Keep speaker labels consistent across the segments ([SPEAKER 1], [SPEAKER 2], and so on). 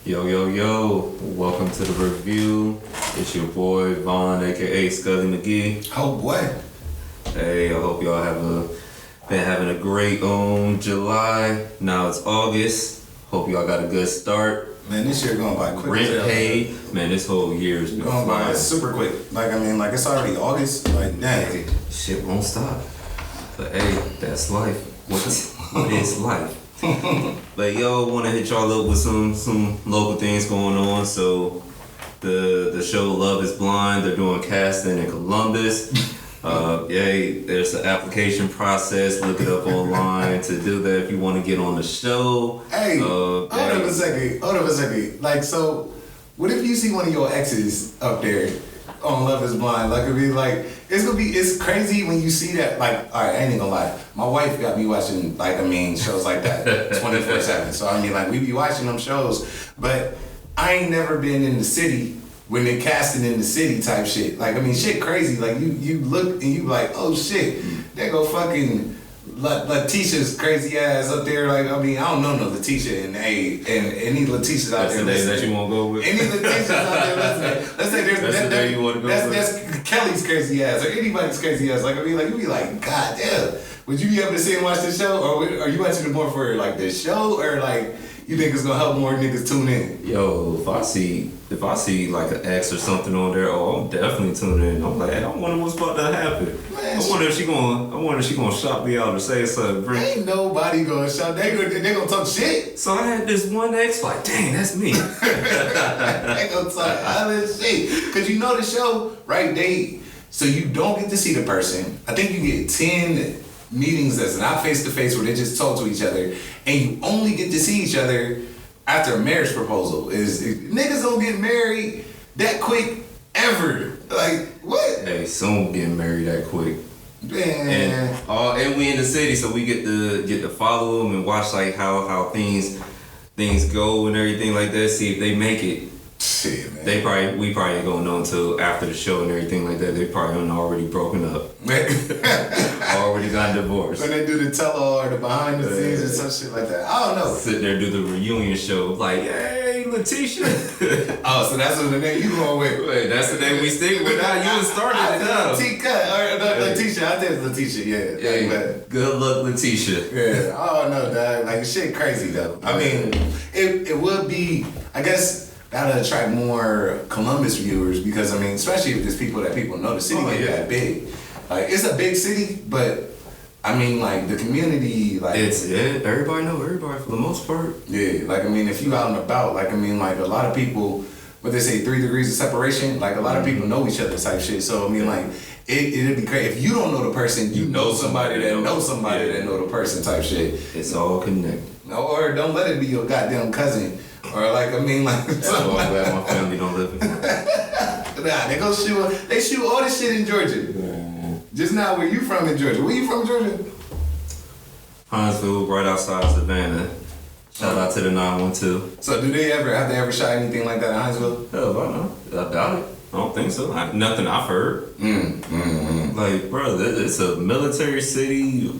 [SPEAKER 1] Yo, yo, yo, welcome to the review. It's your boy, Vaughn, aka Scully McGee.
[SPEAKER 2] Oh boy.
[SPEAKER 1] Hey, I hope y'all been having a great July. Now it's August. Hope y'all got a good start.
[SPEAKER 2] Man, this year going by quick.
[SPEAKER 1] Rent paid. Man, this whole year's been
[SPEAKER 2] going by
[SPEAKER 1] flying.
[SPEAKER 2] super quick. It's already August. Like, dang.
[SPEAKER 1] Shit won't stop. But hey, that's life. What is life? But yo, want to hit y'all up with some local things going on. So the show Love Is Blind, they're doing casting in Columbus. There's an application process. Look it up online to do that if you want to get on the show.
[SPEAKER 2] Hey, hold up a second. Like, so what if you see one of your exes up there on Love Is Blind? Like, it'd be like, it's crazy when you see that. Like, all right, I ain't even gonna lie. My wife got me watching, shows like that 24/7. So, we be watching them shows, but I ain't never been in the city when they casting in the city type shit. Shit crazy. Like, you look and you like, oh shit, they go fucking Letitia's crazy ass up there. I don't know no Letitia and any Letitias out there.
[SPEAKER 1] That's the day that you won't go with.
[SPEAKER 2] Any Letitias out there listening. Let's say
[SPEAKER 1] that's the day you want to go with.
[SPEAKER 2] That's Kelly's crazy ass or anybody's crazy ass. You be like, God damn. Would you be able to sit and watch the show, or are you watching it more for the show, or you think it's gonna help more niggas tune in?
[SPEAKER 1] Yo, if I see like an X or something on there, I'm definitely tuning in. I'm like, I wonder what's about to happen.
[SPEAKER 2] Man,
[SPEAKER 1] I wonder if she gonna shout me out or say something.
[SPEAKER 2] Ain't nobody gonna shout. They gonna talk shit.
[SPEAKER 1] So I had this one ex like, dang, that's me.
[SPEAKER 2] They gonna talk other shit. Cause you know the show, right? So you don't get to see the person. I think you get 10 meetings that's not face to face where they just talk to each other, and you only get to see each other after a marriage proposal. Niggas don't get married that quick ever. Like, what?
[SPEAKER 1] Hey, someone getting married that quick.
[SPEAKER 2] Man.
[SPEAKER 1] And we in the city, so we get to follow them and watch how things go and everything like that. See if they make it.
[SPEAKER 2] Shit, man.
[SPEAKER 1] We probably ain't gonna know until after the show and everything like that. They probably done already broken up. Already got divorced.
[SPEAKER 2] When they do the tell-all or the behind the scenes or some shit like that. I don't know.
[SPEAKER 1] Sit there do the reunion show like, hey, Letitia.
[SPEAKER 2] Oh, so that's the name you going with.
[SPEAKER 1] Wait, that's the name we stick with now. You started it now.
[SPEAKER 2] Letitia. I think it's Letitia, yeah.
[SPEAKER 1] Yeah, good luck, Letitia.
[SPEAKER 2] Yeah. Oh, no, dog. Shit crazy, though. It would be, I guess, that'll attract more Columbus viewers because, especially if there's people know. The city ain't that big. It's a big city, but, the community,
[SPEAKER 1] everybody know everybody for the most part.
[SPEAKER 2] Yeah, if you out and about, a lot of people, what they say, 3 degrees of separation, a lot of people know each other type shit. So, it'd be great. If you don't know the person, you know somebody that knows somebody that know the person type shit.
[SPEAKER 1] It's all connected.
[SPEAKER 2] Or don't let it be your goddamn cousin. Or
[SPEAKER 1] That's why I'm glad my family don't live in
[SPEAKER 2] Nah, they shoot all this shit in Georgia.
[SPEAKER 1] Yeah.
[SPEAKER 2] Just now, where you from in Georgia? Where you from in Georgia?
[SPEAKER 1] Huntsville, right outside Savannah. Shout out to the 912.
[SPEAKER 2] So have they ever shot anything like that in Huntsville?
[SPEAKER 1] Hell, I don't know. I doubt it. I don't think so. Nothing I've heard. Bro, it's a military city.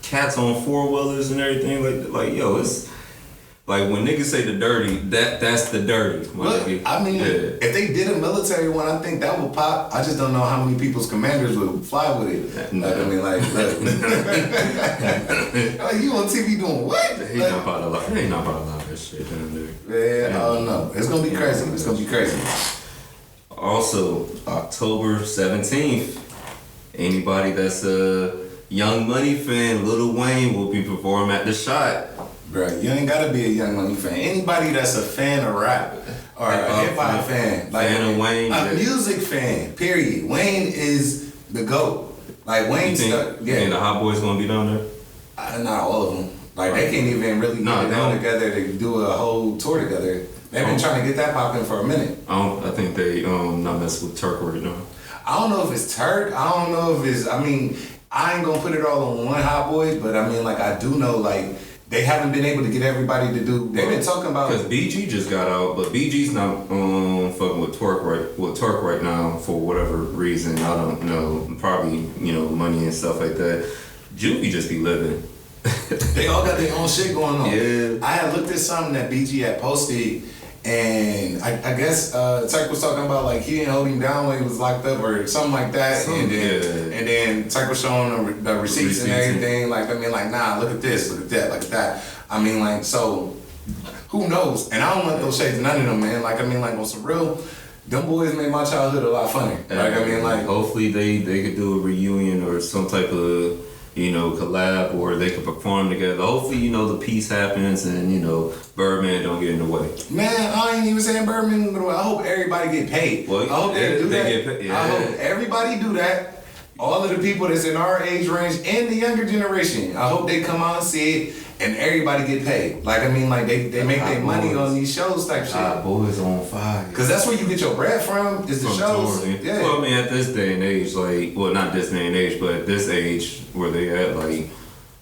[SPEAKER 1] Cats on 4-wheelers and everything. It's when niggas say the dirty, that's the dirty.
[SPEAKER 2] If they did a military one, I think that would pop. I just don't know how many people's commanders would fly with it.
[SPEAKER 1] No.
[SPEAKER 2] You on TV doing what?
[SPEAKER 1] They ain't not about to allow that shit down there.
[SPEAKER 2] Yeah, I don't know. It's gonna be crazy. It's gonna be crazy.
[SPEAKER 1] Also, October 17th, anybody that's a Young Money fan, Lil Wayne will be performing at The Shot.
[SPEAKER 2] Right, you ain't gotta be a Young Money fan. Anybody that's a fan of rap or a hip hop fan,
[SPEAKER 1] fan of Wayne,
[SPEAKER 2] a music fan. Period. Wayne is the GOAT. Wayne's
[SPEAKER 1] think the Hot Boys gonna be down there?
[SPEAKER 2] Not all of them. They can't even really get it down together to do a whole tour together. They've been trying to get that popping for a minute.
[SPEAKER 1] I think they not messing with Turk right now.
[SPEAKER 2] I don't know if it's Turk. I don't know if it's. I ain't gonna put it all on one Hot Boy, but I do know they haven't been able to get everybody to do. They've been talking about
[SPEAKER 1] because BG just got out, but BG's not fucking with Turk right now for whatever reason. I don't know. Probably money and stuff like that. Juvie just be living.
[SPEAKER 2] They all got their own shit going on.
[SPEAKER 1] Yeah.
[SPEAKER 2] I had looked at something that BG had posted, And I guess Tyke was talking about like he didn't hold him down when he was locked up or something like that. And then Tyke was showing the receipts and everything. Like, I mean, like, nah, look at this, look at that, look at that. I mean, like, so who knows? And I don't want those shades, none of them, man. Like, I mean, like, on some real, them boys made my childhood a lot funnier. Like, I mean, like,
[SPEAKER 1] hopefully they could do a reunion or some type of, you know, collab, or they could perform together. Hopefully, you know, the peace happens and, you know, Birdman don't get in the way.
[SPEAKER 2] Man, I ain't even saying Birdman, but I hope everybody get paid.
[SPEAKER 1] Well,
[SPEAKER 2] I hope they do that.
[SPEAKER 1] Get paid. Yeah.
[SPEAKER 2] I hope everybody do that. All of the people that's in our age range and the younger generation, I hope they come out and see it and everybody get paid. Like, I mean, like, they make their money on these shows type shit.
[SPEAKER 1] Hot Boys on fire.
[SPEAKER 2] Because that's where you get your bread from, is the shows.
[SPEAKER 1] Touring.
[SPEAKER 2] Yeah.
[SPEAKER 1] Well, I mean, at this day and age, like, well, not this day and age, but at this age where they at, like,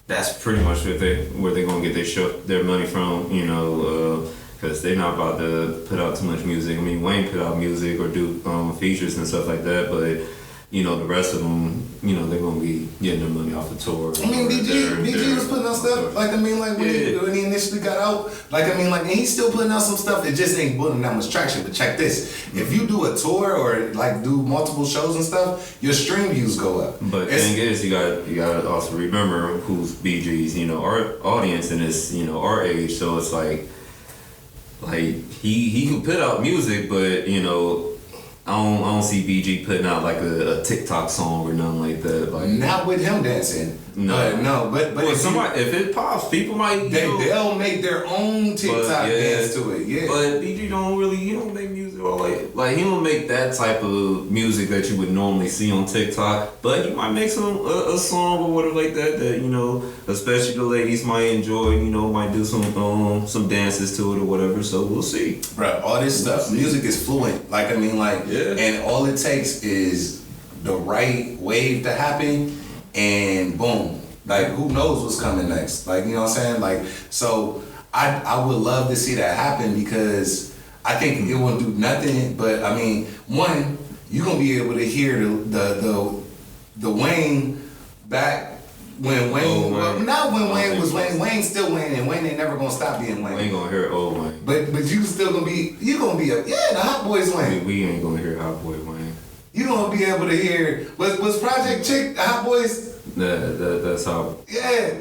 [SPEAKER 1] that's pretty much where they gonna get their money from, you know, because they're not about to put out too much music. I mean, Wayne put out music or do features and stuff like that, but you know, the rest of them, you know, they're gonna be getting their money off the tour.
[SPEAKER 2] I mean, BG was putting out stuff. Like, I mean, like when he initially got out, like, I mean, like, and he's still putting out some stuff that just ain't putting that much traction. But check this: if you do a tour or like do multiple shows and stuff, your stream views go up.
[SPEAKER 1] But the thing is, you gotta also remember who's BG's, you know, our audience and it's, you know, our age. So it's like he can put out music, but you know, I don't see BG putting out like a TikTok song or nothing like that. Like, not
[SPEAKER 2] with him dancing. But
[SPEAKER 1] well, if it pops, people might
[SPEAKER 2] they'll make their own TikTok dance to it. Yeah.
[SPEAKER 1] But BG he don't make music or like he don't make that type of music that you would normally see on TikTok. But he might make a song or whatever like that you know, especially the ladies might enjoy. You know, might do some dances to it or whatever. So we'll see.
[SPEAKER 2] Bro, all this stuff, music is fluent. Like, I mean, like, and all it takes is the right wave to happen. And boom, like, who knows what's coming next? Like, you know what I'm saying? Like, so I would love to see that happen because I think it won't do nothing. But I mean, one, you're gonna be able to hear the Wayne back when Wayne, not when Wayne was Wayne. Wayne's still Wayne, and Wayne ain't never gonna stop being Wayne.
[SPEAKER 1] We ain't gonna hear old Wayne.
[SPEAKER 2] But you still gonna be the Hot Boys Wayne.
[SPEAKER 1] We ain't gonna hear Hot Boy Wayne.
[SPEAKER 2] You gonna be able to hear was Project Chick Hot Boys.
[SPEAKER 1] That's how.
[SPEAKER 2] Yeah.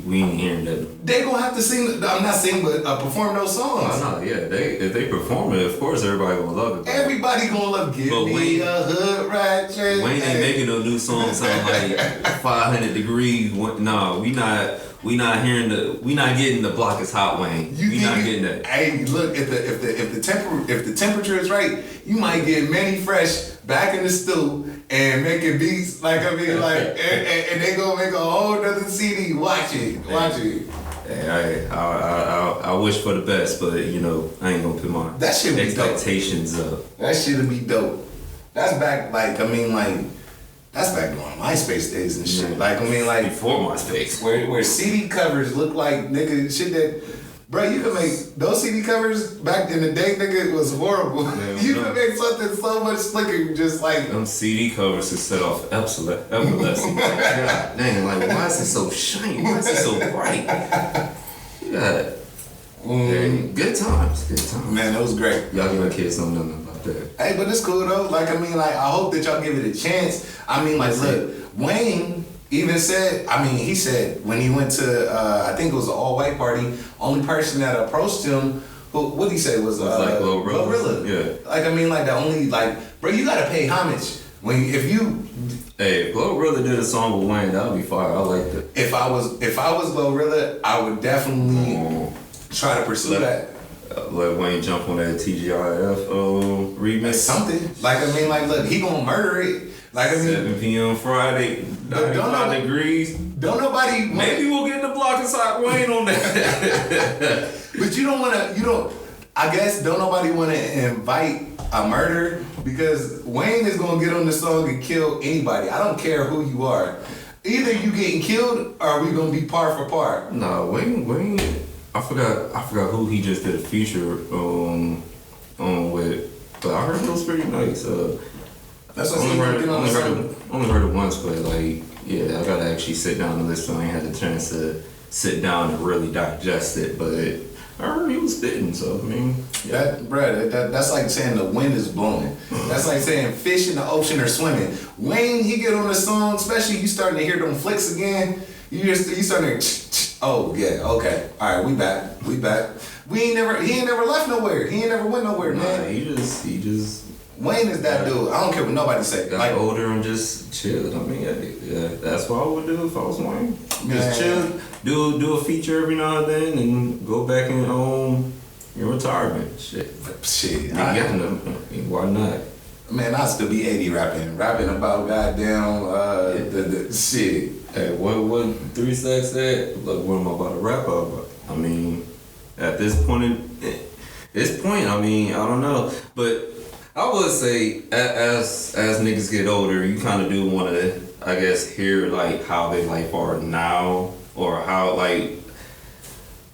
[SPEAKER 1] We ain't hearing that.
[SPEAKER 2] They gonna have to sing. I'm not singing, but perform those songs.
[SPEAKER 1] No, yeah. If they perform it, of course everybody gonna love it.
[SPEAKER 2] Everybody gonna love. Give me a hood rat trick.
[SPEAKER 1] Wayne ain't making no new songs sound like 500 Degrees. No, we not getting the block is hot Wayne. We not getting that.
[SPEAKER 2] Hey, look, if the temperature is right, you might get Manny Fresh back in the stew and making beats. Like, I mean, like, and they gonna make a whole nother CD. Watch it.
[SPEAKER 1] Hey, I wish for the best, but you know, I ain't gonna put my expectations up.
[SPEAKER 2] That shit'll be dope. That's back, like, I mean, like, that's back during MySpace days and shit. Like, I mean, like,
[SPEAKER 1] before MySpace,
[SPEAKER 2] where CD covers look like nigga shit that. Bro, you can make those CD covers back in the day, nigga, it was horrible. You can make something so much slicker, just like
[SPEAKER 1] them CD covers to set off epilepsy. God dang, like, why is it so shiny? Why is it so bright? Yeah. Good times.
[SPEAKER 2] Man, that was great.
[SPEAKER 1] Y'all young kids don't know nothing about that.
[SPEAKER 2] Hey, but it's cool though. Like, I mean, like, I hope that y'all give it a chance. I mean, like, look, Wayne even said, I mean, he said when he went to, I think it was an all-white party, only person that approached him, what did he say was
[SPEAKER 1] like
[SPEAKER 2] Glorilla.
[SPEAKER 1] Yeah.
[SPEAKER 2] Like, I mean, like, the only, like, bro, you gotta pay homage. If
[SPEAKER 1] Glorilla did a song with Wayne, that would be fire. I like that.
[SPEAKER 2] If I was Glorilla, I would definitely try to pursue that.
[SPEAKER 1] Let Wayne jump on that TGIF remix.
[SPEAKER 2] Something. Like, I mean, like, look, he gonna murder it. Like, I mean,
[SPEAKER 1] 7 p.m. Friday, 95 degrees.
[SPEAKER 2] Don't nobody.
[SPEAKER 1] Maybe we'll get in the block inside Wayne on that.
[SPEAKER 2] But I guess don't nobody want to invite a murder because Wayne is gonna get on the song and kill anybody. I don't care who you are. Either you getting killed or we gonna be par for par.
[SPEAKER 1] No, Wayne. I forgot who he just did a feature on with, but I heard it was pretty nice.
[SPEAKER 2] That's what
[SPEAKER 1] only heard it once, but like, yeah, I gotta actually sit down and listen. I ain't had the chance to sit down and really digest it, but I heard he was spitting. So I mean,
[SPEAKER 2] That's like saying the wind is blowing. That's like saying fish in the ocean are swimming. Wayne, he get on the song, especially you starting to hear them flicks again. You starting to, oh yeah, okay, all right, we back. He ain't never left nowhere. He ain't never went nowhere, man.
[SPEAKER 1] Nah, he just.
[SPEAKER 2] Wayne is that dude. I don't care what nobody say.
[SPEAKER 1] Got
[SPEAKER 2] Like
[SPEAKER 1] older and just chilled. I mean, yeah, that's what I would do if I was Wayne. Just chill, do a feature every now and then, and go back in your retirement. Shit. Why not?
[SPEAKER 2] Man, I still be 80 rapping about goddamn the shit.
[SPEAKER 1] Hey, what 3 Stacks said? Look, what am I about to rap about? I mean, at this point, I mean, I don't know, but I would say as niggas get older, you kind of do want to, I guess, hear like how they life are now, or how like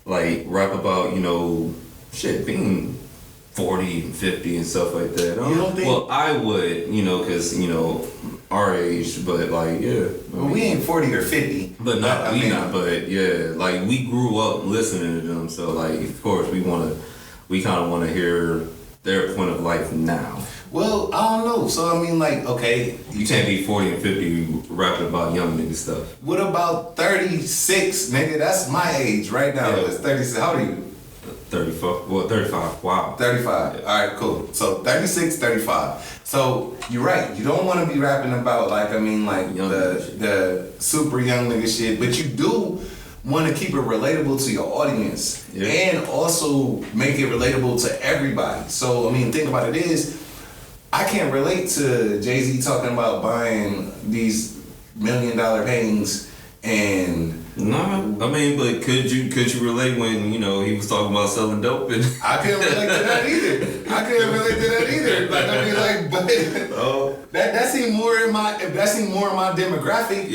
[SPEAKER 1] rap about, you know, shit being 40 and 50 and stuff like that.
[SPEAKER 2] You don't think?
[SPEAKER 1] Well, I would, you know, because, you know, our age, but like, yeah.
[SPEAKER 2] Well, we ain't 40 or 50.
[SPEAKER 1] But not, but yeah, like we grew up listening to them, so like, of course, we kind of want to hear their point of life now.
[SPEAKER 2] Well, I don't know. So I mean, like, okay,
[SPEAKER 1] You can't be 40 and 50 rapping about young nigga stuff.
[SPEAKER 2] what about 36, nigga? That's my age right now.
[SPEAKER 1] Yeah.
[SPEAKER 2] It's 36. How old are you?
[SPEAKER 1] 35. Well, 35. Wow.
[SPEAKER 2] 35. All right, cool. So 36, 35. So you're right. You don't want to be rapping about like, I mean, like
[SPEAKER 1] Young nigga shit.
[SPEAKER 2] the super young nigga shit, but you do want to keep it relatable to your audience and also make it relatable to everybody. So I mean, think about it is, I can't relate to Jay-Z talking about buying these $1 million paintings and.
[SPEAKER 1] Nah, I mean, but could you relate when, you know, he was talking about selling dope and
[SPEAKER 2] I couldn't relate to that either. Like I mean, like, but that seemed more in my demographic,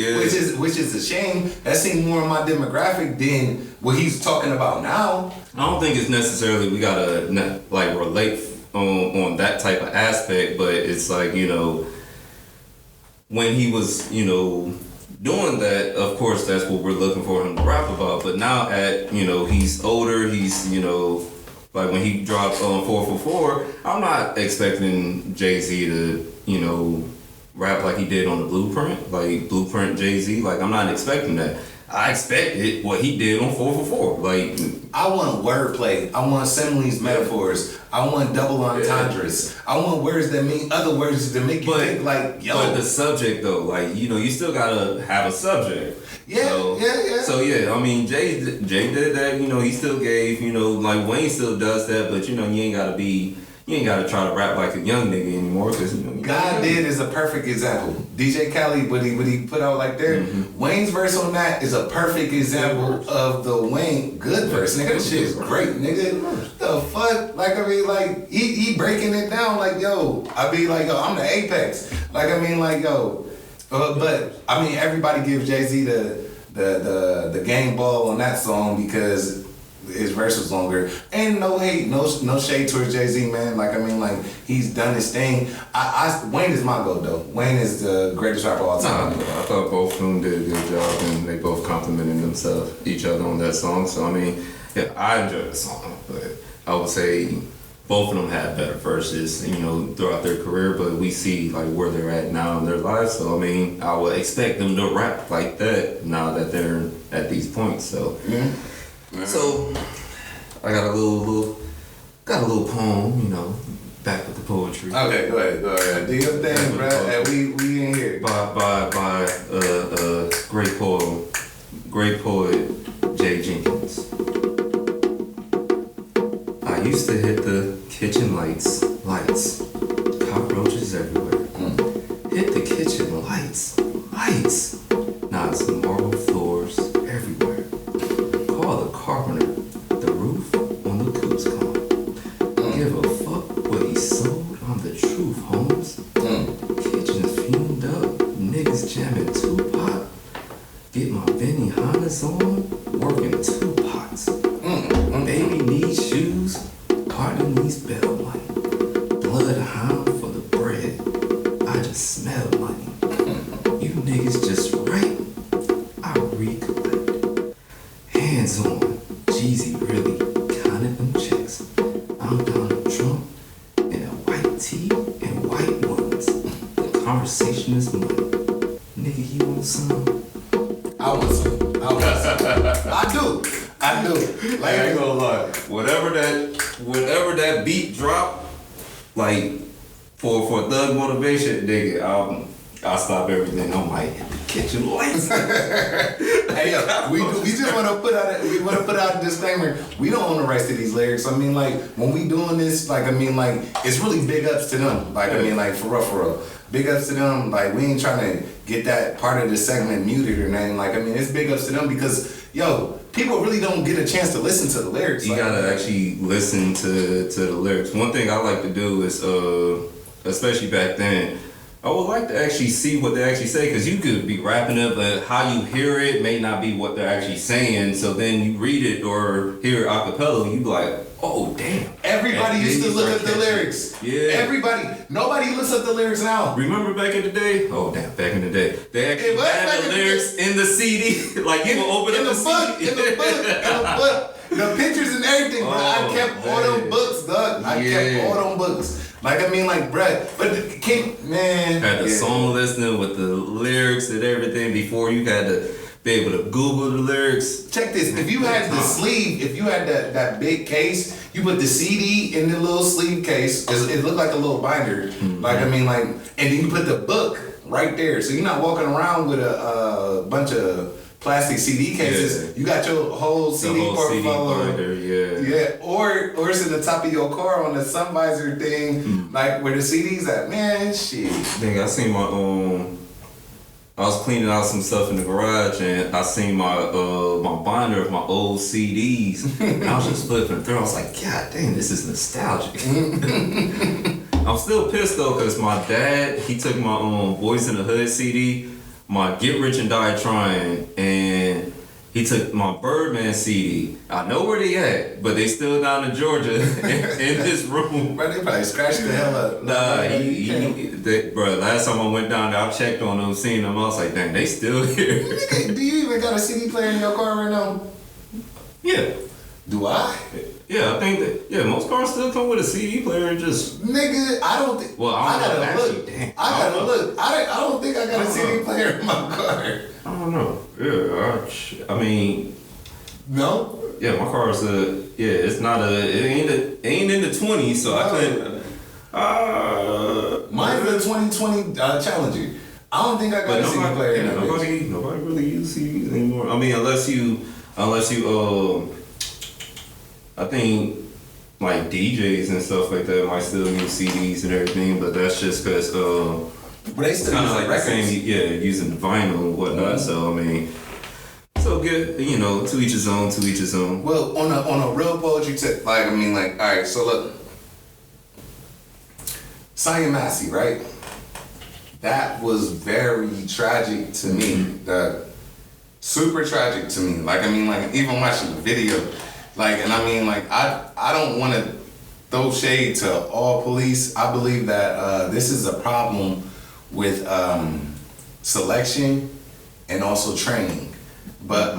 [SPEAKER 2] which is a shame. That seemed more in my demographic than what he's talking about now.
[SPEAKER 1] I don't think it's necessarily we gotta like relate on that type of aspect, but it's like, you know, when he was, you know, doing that, of course, that's what we're looking for him to rap about. But now you know, he's older, he's, you know, like when he dropped on 444, I'm not expecting Jay-Z to, you know, rap like he did on the Blueprint, like Blueprint Jay-Z. Like, I'm not expecting that. I expected what he did on 444. Like,
[SPEAKER 2] I want wordplay. I want similes, metaphors. I want double entendres. I want words that mean other words that make you think like, yo.
[SPEAKER 1] But the subject though, like, you know, you still gotta have a subject.
[SPEAKER 2] Yeah.
[SPEAKER 1] So yeah, I mean, Jay did that. You know, he still gave. You know, like Wayne still does that. But you know, you ain't gotta try to rap like a young nigga anymore, because you know.
[SPEAKER 2] God did is a perfect example. DJ Khaled, what he put out like there, Wayne's verse on that is a perfect example of the Wayne good verse. Nigga, that shit is great, nigga. The fuck? Like, I mean, like, he breaking it down like, yo, I be like, yo, I'm the apex. Like, I mean, like, yo, but I mean, everybody gives Jay-Z the game ball on that song because his verse was longer. And no hate, no shade towards Jay-Z, man. Like, I mean, like, he's done his thing. Wayne is my goat, though. Wayne is the greatest rapper of all time.
[SPEAKER 1] I thought both of them did a good job, and they both complimented each other on that song. So, I mean, yeah, I enjoyed the song, but I would say both of them had better verses, you know, throughout their career, but we see, like, where they're at now in their lives. So, I mean, I would expect them to rap like that now that they're at these points, so.
[SPEAKER 2] Yeah.
[SPEAKER 1] So, I got a little poem, you know, back with the poetry.
[SPEAKER 2] Okay, go ahead. Do your thing, bro. We in here.
[SPEAKER 1] By great poet Jay Jenkins. I used to hit the kitchen lights, cockroaches everywhere. Hit the kitchen lights. Now it's marble floors everywhere. Call the carpenter, the roof on the coop's gone. Give a fuck what he sold on the truth, homes. Kitchen's fumed up, niggas jamming Tupac. Get my Benny Hannas on, working 2 pots. Baby needs shoes, partner needs bail money. Bloodhound for the bread, I just smell money. You niggas just right, I recollect. Hands on, Jeezy really counted them checks.
[SPEAKER 2] Like,
[SPEAKER 1] I ain't gonna lie. Whatever that beat drop, like for thug motivation, nigga, I'll stop everything. I'm like, catch you lights.
[SPEAKER 2] Hey, yo, we just want to put out a disclaimer. We don't own the rights to these lyrics. I mean, like, when we doing this, like, I mean, like, it's really big ups to them. Like, I mean, like, for real. Big ups to them. Like, we ain't trying to get that part of the segment muted or nothing. Like, I mean, it's big ups to them because, yo, people really don't get a chance to listen to the lyrics.
[SPEAKER 1] You gotta actually listen to the lyrics. One thing I like to do is, especially back then, I would like to actually see what they actually say, because you could be rapping it, but how you hear it may not be what they're actually saying. So then you read it or hear it a cappella, and you be like, oh, damn.
[SPEAKER 2] Everybody used to look up the lyrics.
[SPEAKER 1] Yeah.
[SPEAKER 2] Nobody looks up the lyrics now.
[SPEAKER 1] Remember back in the day? Oh, damn, back in the day. They actually had the lyrics in the CD. Like, you would open up the CD.
[SPEAKER 2] In the book. The pictures and everything, bro. I kept all them books, dog. I kept all them books. Like, I mean, like, bruh, but
[SPEAKER 1] had the song listening with the lyrics and everything before you had to be able to Google the lyrics.
[SPEAKER 2] Check this. If you had the sleeve, if you had that big case, you put the CD in the little sleeve case. It looked like a little binder. Mm-hmm. Like, I mean, like, and then you put the book right there. So you're not walking around with a bunch of plastic CD cases. Yeah. You got your whole CD portfolio. Yeah. Or it's in the top of your car on the sun visor thing, like where the CDs at. Man, shit.
[SPEAKER 1] Dang, I seen my I was cleaning out some stuff in the garage and I seen my my binder of my old CDs. And I was just flipping through. I was like, God dang, this is nostalgic. I'm still pissed though, because my dad, he took my Boys in the Hood CD, my Get Rich and Die Trying, and he took my Birdman CD. I know where they at, but they still down in Georgia in his room.
[SPEAKER 2] Bro, they probably scratched the hell up.
[SPEAKER 1] Nah, bro, last time I went down there, I checked on them, seen them, I was like, dang, they still here.
[SPEAKER 2] Do you even got a CD player in your car right now?
[SPEAKER 1] Yeah.
[SPEAKER 2] Do I?
[SPEAKER 1] Yeah, I think that, most cars still come with a CD player, just...
[SPEAKER 2] Nigga, I don't think...
[SPEAKER 1] Well,
[SPEAKER 2] I gotta
[SPEAKER 1] actually,
[SPEAKER 2] look.
[SPEAKER 1] Damn,
[SPEAKER 2] I gotta look. I don't think I got a CD player in my car.
[SPEAKER 1] I don't know. Yeah, I mean...
[SPEAKER 2] No?
[SPEAKER 1] Yeah, my car's it's not it ain't in the 20s, so I couldn't...
[SPEAKER 2] Mine's the 2020 Challenger. I don't think I got a CD player in that bitch.
[SPEAKER 1] Nobody really uses CDs anymore. I mean, unless you I think like DJs and stuff like that might still use CDs and everything, but that's just because
[SPEAKER 2] but they still use
[SPEAKER 1] like
[SPEAKER 2] records.
[SPEAKER 1] The same, using vinyl and whatnot. Mm-hmm. So I mean, so good, to each his own. To each his own.
[SPEAKER 2] Well, on a real poetry tip, like, I mean, like, all right, so look, Simon Massey, right? That was very tragic to me. That super tragic to me. Like, I mean, like, even watching the video. Like, and I mean, like, I don't want to throw shade to all police. I believe that this is a problem with selection and also training. But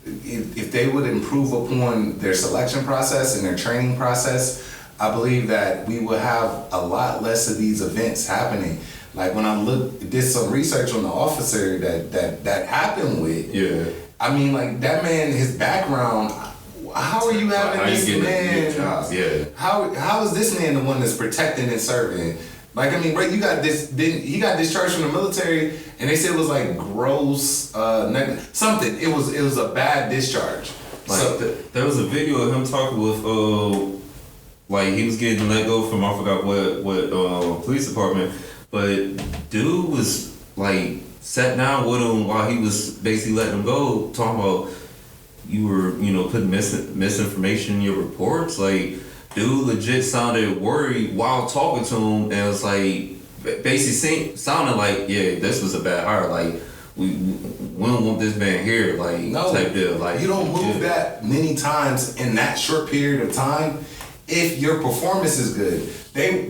[SPEAKER 2] if they would improve upon their selection process and their training process, I believe that we would have a lot less of these events happening. Like, when I did some research on the officer that happened with.
[SPEAKER 1] Yeah.
[SPEAKER 2] I mean, like, that man, his background, how are you having this man?
[SPEAKER 1] Yeah.
[SPEAKER 2] How is this man the one that's protecting and serving? Like, I mean, bro, he got discharged from the military, and they said it was like gross, something. It was a bad discharge.
[SPEAKER 1] Like, so there was a video of him talking with, like, he was getting let go from, I forgot what police department, but dude was like sat down with him while he was basically letting him go, talking about you were, putting misinformation in your reports. Like, dude legit sounded worried while talking to him, and it was like basically sounded like, yeah, this was a bad hire. Like, we don't want this man here. Like, no, type deal. Like,
[SPEAKER 2] you don't move that many times in that short period of time if your performance is good.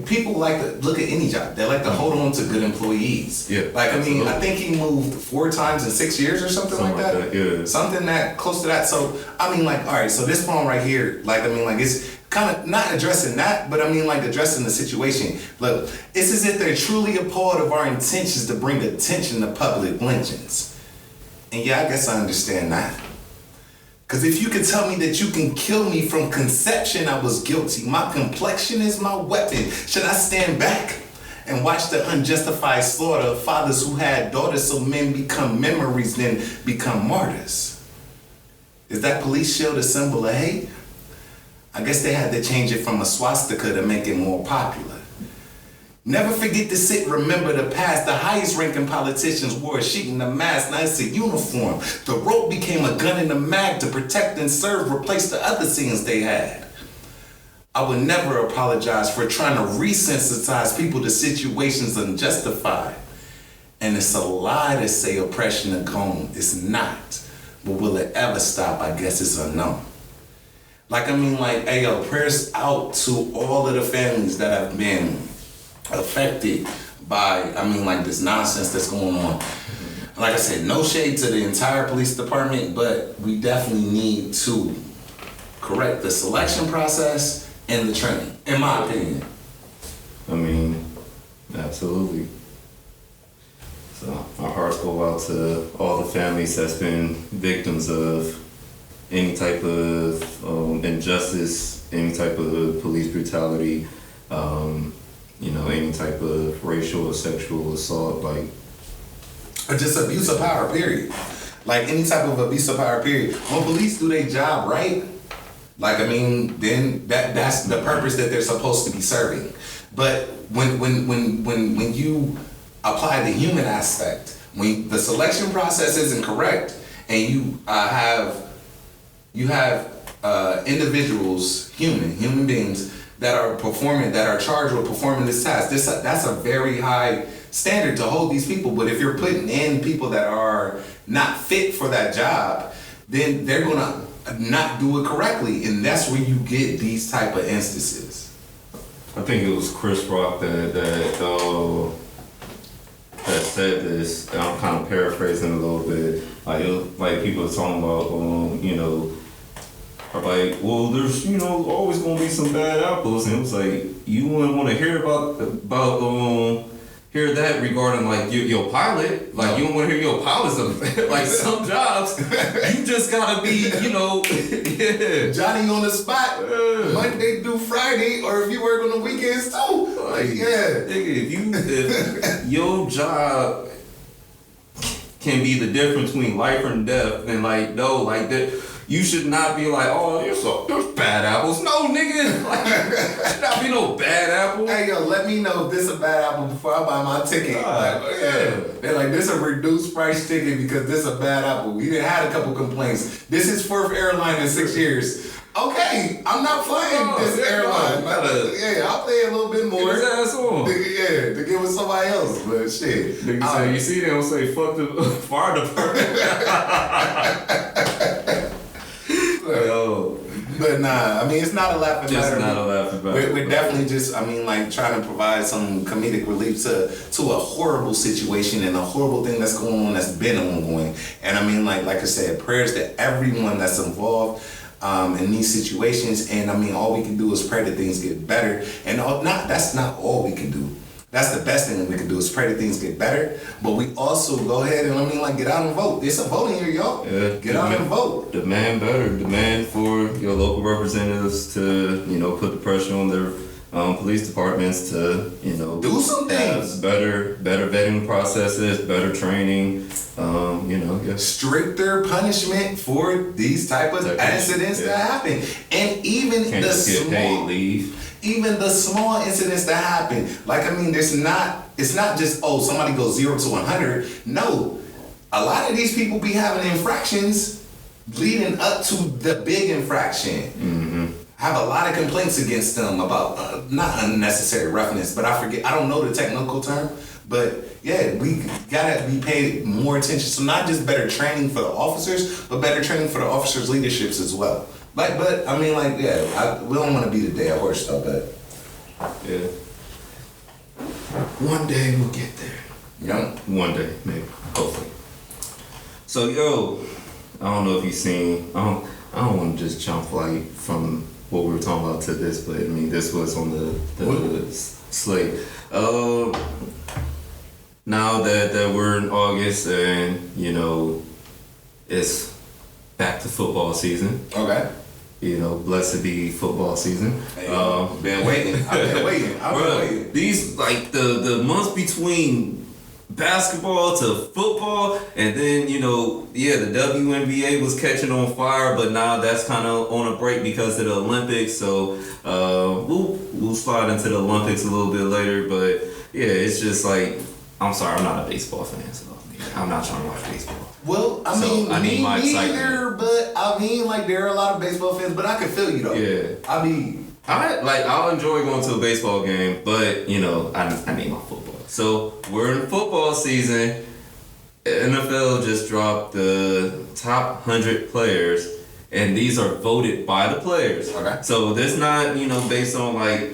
[SPEAKER 2] People like to look at any job. They like to hold on to good employees.
[SPEAKER 1] Yeah.
[SPEAKER 2] Like, I mean, I think he moved 4 times in 6 years or something like that.
[SPEAKER 1] Yeah.
[SPEAKER 2] Something that close to that. So, I mean, like, all right, so this poem right here, like, I mean, like, it's kind of not addressing that, but I mean, like, addressing the situation. Look, it's as if they're truly appalled of our intentions to bring attention to public lynchings. And yeah, I guess I understand that. Cause if you could tell me that you can kill me from conception, I was guilty. My complexion is my weapon. Should I stand back and watch the unjustified slaughter of fathers who had daughters so men become memories, then become martyrs? Is that police shield a symbol of hate? I guess they had to change it from a swastika to make it more popular. Never forget to sit, remember the past. The highest ranking politicians wore a sheet and a mask, now it's a uniform. The rope became a gun and a mag to protect and serve, replace the other sins they had. I would never apologize for trying to resensitize people to situations unjustified. And it's a lie to say oppression is gone. It's not. But will it ever stop? I guess it's unknown. Hey yo, prayers out to all of the families that have been affected by, this nonsense that's going on. Like I said, no shade to the entire police department, but we definitely need to correct the selection process and the training, in my opinion.
[SPEAKER 1] Absolutely. So our hearts go out to all the families that's been victims of any type of injustice, any type of police brutality, any type of racial or sexual assault, or
[SPEAKER 2] just abuse of power, period. Any type of abuse of power, period. When police do their job right, then that's the purpose that they're supposed to be serving. But when you apply the human aspect, when the selection process isn't correct, and you have individuals, human beings, that are charged with performing this task. That's a very high standard to hold these people. But if you're putting in people that are not fit for that job, then they're gonna not do it correctly, and that's where you get these type of instances.
[SPEAKER 1] I think it was Chris Rock that said this. And I'm kind of paraphrasing a little bit. People are talking about well, there's always gonna be some bad apples, and it was you wouldn't want to hear hear that regarding your pilot. You don't want to hear your pilots some jobs. You just gotta be yeah.
[SPEAKER 2] Johnny on the spot, Monday through Friday, or if you work on the weekends too.
[SPEAKER 1] If your job can be the difference between life and death, then that. You should not be there's bad apples. No, nigga. Should not be no bad apple.
[SPEAKER 2] Hey, yo, let me know if this a bad apple before I buy my ticket. They're this a reduced price ticket because this a bad apple. We done had a couple complaints. This is 4th airline in 6 years. Okay, I'm not flying this airline. I'll pay a little bit more.
[SPEAKER 1] Get his ass on.
[SPEAKER 2] To get with somebody else, but shit.
[SPEAKER 1] Nigga say, you see, they don't say fuck the fire department.
[SPEAKER 2] But nah, it's not a laughing matter.
[SPEAKER 1] Just not a laughing matter.
[SPEAKER 2] We're definitely just, trying to provide some comedic relief to a horrible situation and a horrible thing that's going on that's been ongoing. And like I said, prayers to everyone that's involved in these situations. And all we can do is pray that things get better. And that's not all we can do. That's the best thing that we can do is pray that things get better. But we also go ahead and get out and vote. It's a voting here, y'all.
[SPEAKER 1] Yeah,
[SPEAKER 2] get out and vote.
[SPEAKER 1] Demand better. Demand for your local representatives to put the pressure on their police departments to
[SPEAKER 2] do some things.
[SPEAKER 1] Better vetting processes, better training.
[SPEAKER 2] Stricter punishment for these type of incidents that happen, and even
[SPEAKER 1] Can't
[SPEAKER 2] the
[SPEAKER 1] just get
[SPEAKER 2] small
[SPEAKER 1] paid leave.
[SPEAKER 2] Even the small incidents that happen. It's not just, somebody goes 0 to 100. No, a lot of these people be having infractions leading up to the big infraction.
[SPEAKER 1] Mm-hmm.
[SPEAKER 2] Have a lot of complaints against them about not unnecessary roughness, but I don't know the technical term, but yeah, we gotta be paid more attention. So not just better training for the officers, but better training for the officers' leaderships as well. We don't want to be the dead horse though, but
[SPEAKER 1] yeah, one day we'll get there.
[SPEAKER 2] Yeah,
[SPEAKER 1] one day maybe, hopefully. So I don't know if you've seen. I don't want to just jump from what we were talking about to this, but this was on the slate. Now that we're in August and it's back to football season.
[SPEAKER 2] Okay.
[SPEAKER 1] You know, blessed be football season.
[SPEAKER 2] Hey, been waiting. I've been waiting.
[SPEAKER 1] These like the months between basketball to football, and then the WNBA was catching on fire, but now that's kind of on a break because of the Olympics. So we'll slide into the Olympics a little bit later, but yeah, it's just like I'm sorry, I'm not a baseball fan, so I'm not trying to watch baseball.
[SPEAKER 2] Well, I need my excitement. But I mean, like, there are a lot of baseball fans, but I can feel you though.
[SPEAKER 1] Yeah.
[SPEAKER 2] I mean,
[SPEAKER 1] I'll enjoy going to a baseball game, but I need my football. So we're in football season. NFL just dropped the top 100 players, and these are voted by the players.
[SPEAKER 2] Okay.
[SPEAKER 1] So this not based on like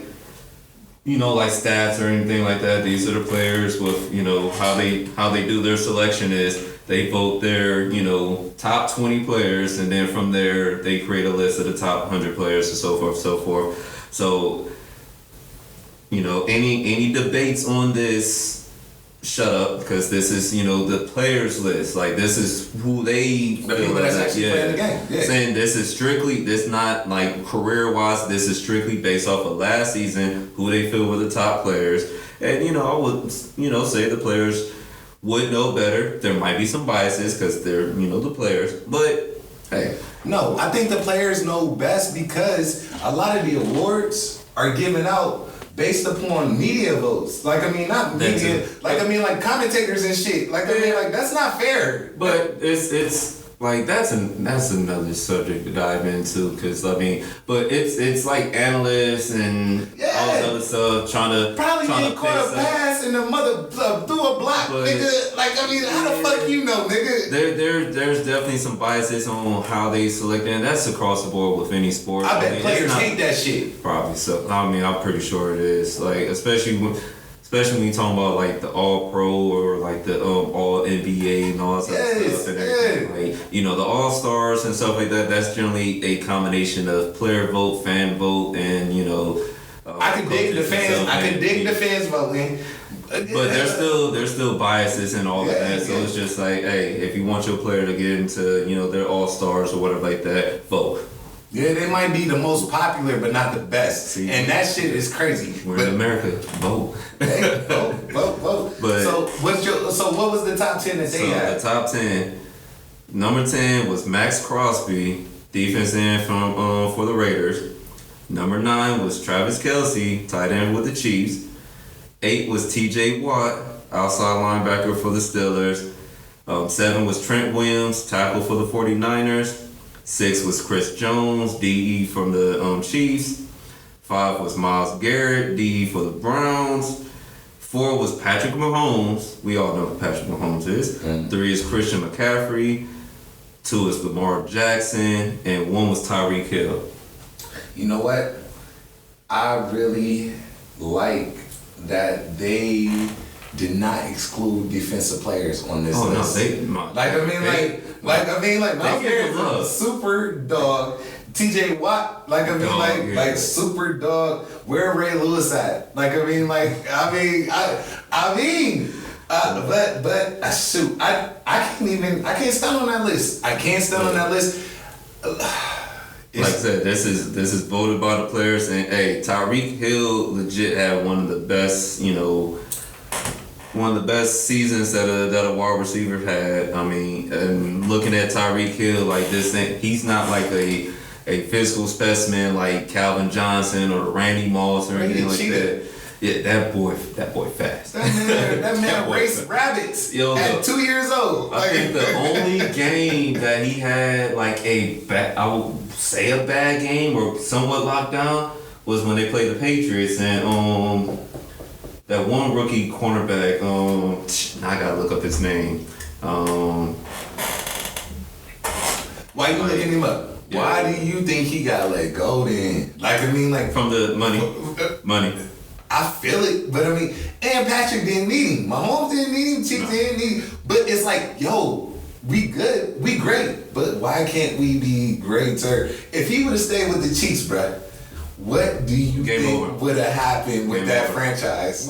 [SPEAKER 1] stats or anything like that. These are the players with how they do their selection is they vote their top 20 players, and then from there they create a list of the top 100 players and so forth. So any debates on this, shut up, because this is the players list. Like, this is who they
[SPEAKER 2] the people that's actually playing the game. Yeah.
[SPEAKER 1] Saying this not like career wise. This is strictly based off of last season, who they feel were the top players. And I would say the players would know better. There might be some biases because they're the players, but hey.
[SPEAKER 2] No, I think the players know best because a lot of the awards are given out based upon media votes. Like, I mean, not media. Like, I mean, like commentators and shit. Like, I mean, like, that's not fair.
[SPEAKER 1] But it's like that's another subject to dive into, because I mean, but it's like analysts and all this other stuff trying to
[SPEAKER 2] caught a pass and the mother threw a block, nigga. Like, I mean, how the fuck you know, nigga?
[SPEAKER 1] There's definitely some biases on how they select, and that's across the board with any sport.
[SPEAKER 2] I bet players hate that shit.
[SPEAKER 1] Probably so. I mean, I'm pretty sure it is. Like, especially when you're talking about like the All Pro or like the All NBA and all that stuff and everything. Like, the All Stars and stuff like that. That's generally a combination of player vote, fan vote, and
[SPEAKER 2] I can dig the fans. I can dig the fans voting.
[SPEAKER 1] But there's still biases and all of that. So it's just like, hey, if you want your player to get into their All Stars or whatever like that, vote.
[SPEAKER 2] Yeah, they might be the most popular, but not the best. See, and that shit is crazy.
[SPEAKER 1] We're in America. Vote.
[SPEAKER 2] Hey, vote.
[SPEAKER 1] But,
[SPEAKER 2] so what was the top 10 that they had?
[SPEAKER 1] The top 10. Number 10 was Max Crosby, defense end for the Raiders. Number 9 was Travis Kelce, tight end with the Chiefs. 8 was T.J. Watt, outside linebacker for the Steelers. 7 was Trent Williams, tackle for the 49ers. 6 was Chris Jones, DE from the Chiefs. 5 was Myles Garrett, DE for the Browns. 4 was Patrick Mahomes. We all know who Patrick Mahomes is. 3 is Christian McCaffrey. 2 is Lamar Jackson. And 1 was Tyreek Hill.
[SPEAKER 2] You know what? I really like that they did not exclude defensive players on this list. Myles Garrett was super dog. T.J. Watt, super dog. Where Ray Lewis at? But shoot, I can't stand on that list. I can't stand on that list.
[SPEAKER 1] Like I said, this is voted by the players, and hey, Tyreek Hill legit had one of the best, seasons that a wide receiver had. I mean, and looking at Tyreek Hill like this, he's not like a physical specimen like Calvin Johnson or Randy Moss or anything like that. Yeah, that boy fast.
[SPEAKER 2] That man raced rabbits at 2 years old.
[SPEAKER 1] I think the only game that he had I would say a bad game or somewhat locked down was when they played the Patriots, and that one rookie cornerback, I gotta look up his name.
[SPEAKER 2] Why you looking him up? Yeah. Why do you think he got let go then?
[SPEAKER 1] From the money.
[SPEAKER 2] I feel it, but and Patrick didn't need him. Mahomes didn't need him. Chiefs didn't need him. But it's like, yo, we good, we great, but why can't we be greater? If he would have stayed with the Chiefs, bruh, what do you think would have happened with that franchise?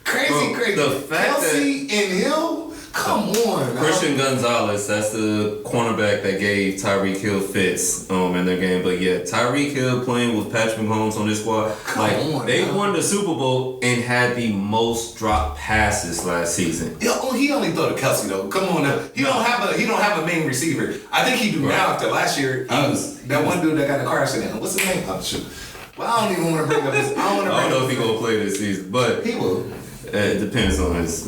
[SPEAKER 1] Crazy.
[SPEAKER 2] The fact Kelce and him, Come on.
[SPEAKER 1] Christian Gonzalez, that's the cornerback that gave Tyreek Hill fits in their game. But yeah, Tyreek Hill playing with Patrick Mahomes on this squad. They won the Super Bowl and had the most dropped passes last season.
[SPEAKER 2] Yeah, he only throw to Kelsey though. Come on now. He don't have a main receiver. I think he do now after last year. That one dude that got in a car accident. What's his name? Oh shoot. Well, I don't even want to bring up his. I don't know
[SPEAKER 1] if he gonna play this season, but
[SPEAKER 2] he will.
[SPEAKER 1] It depends on his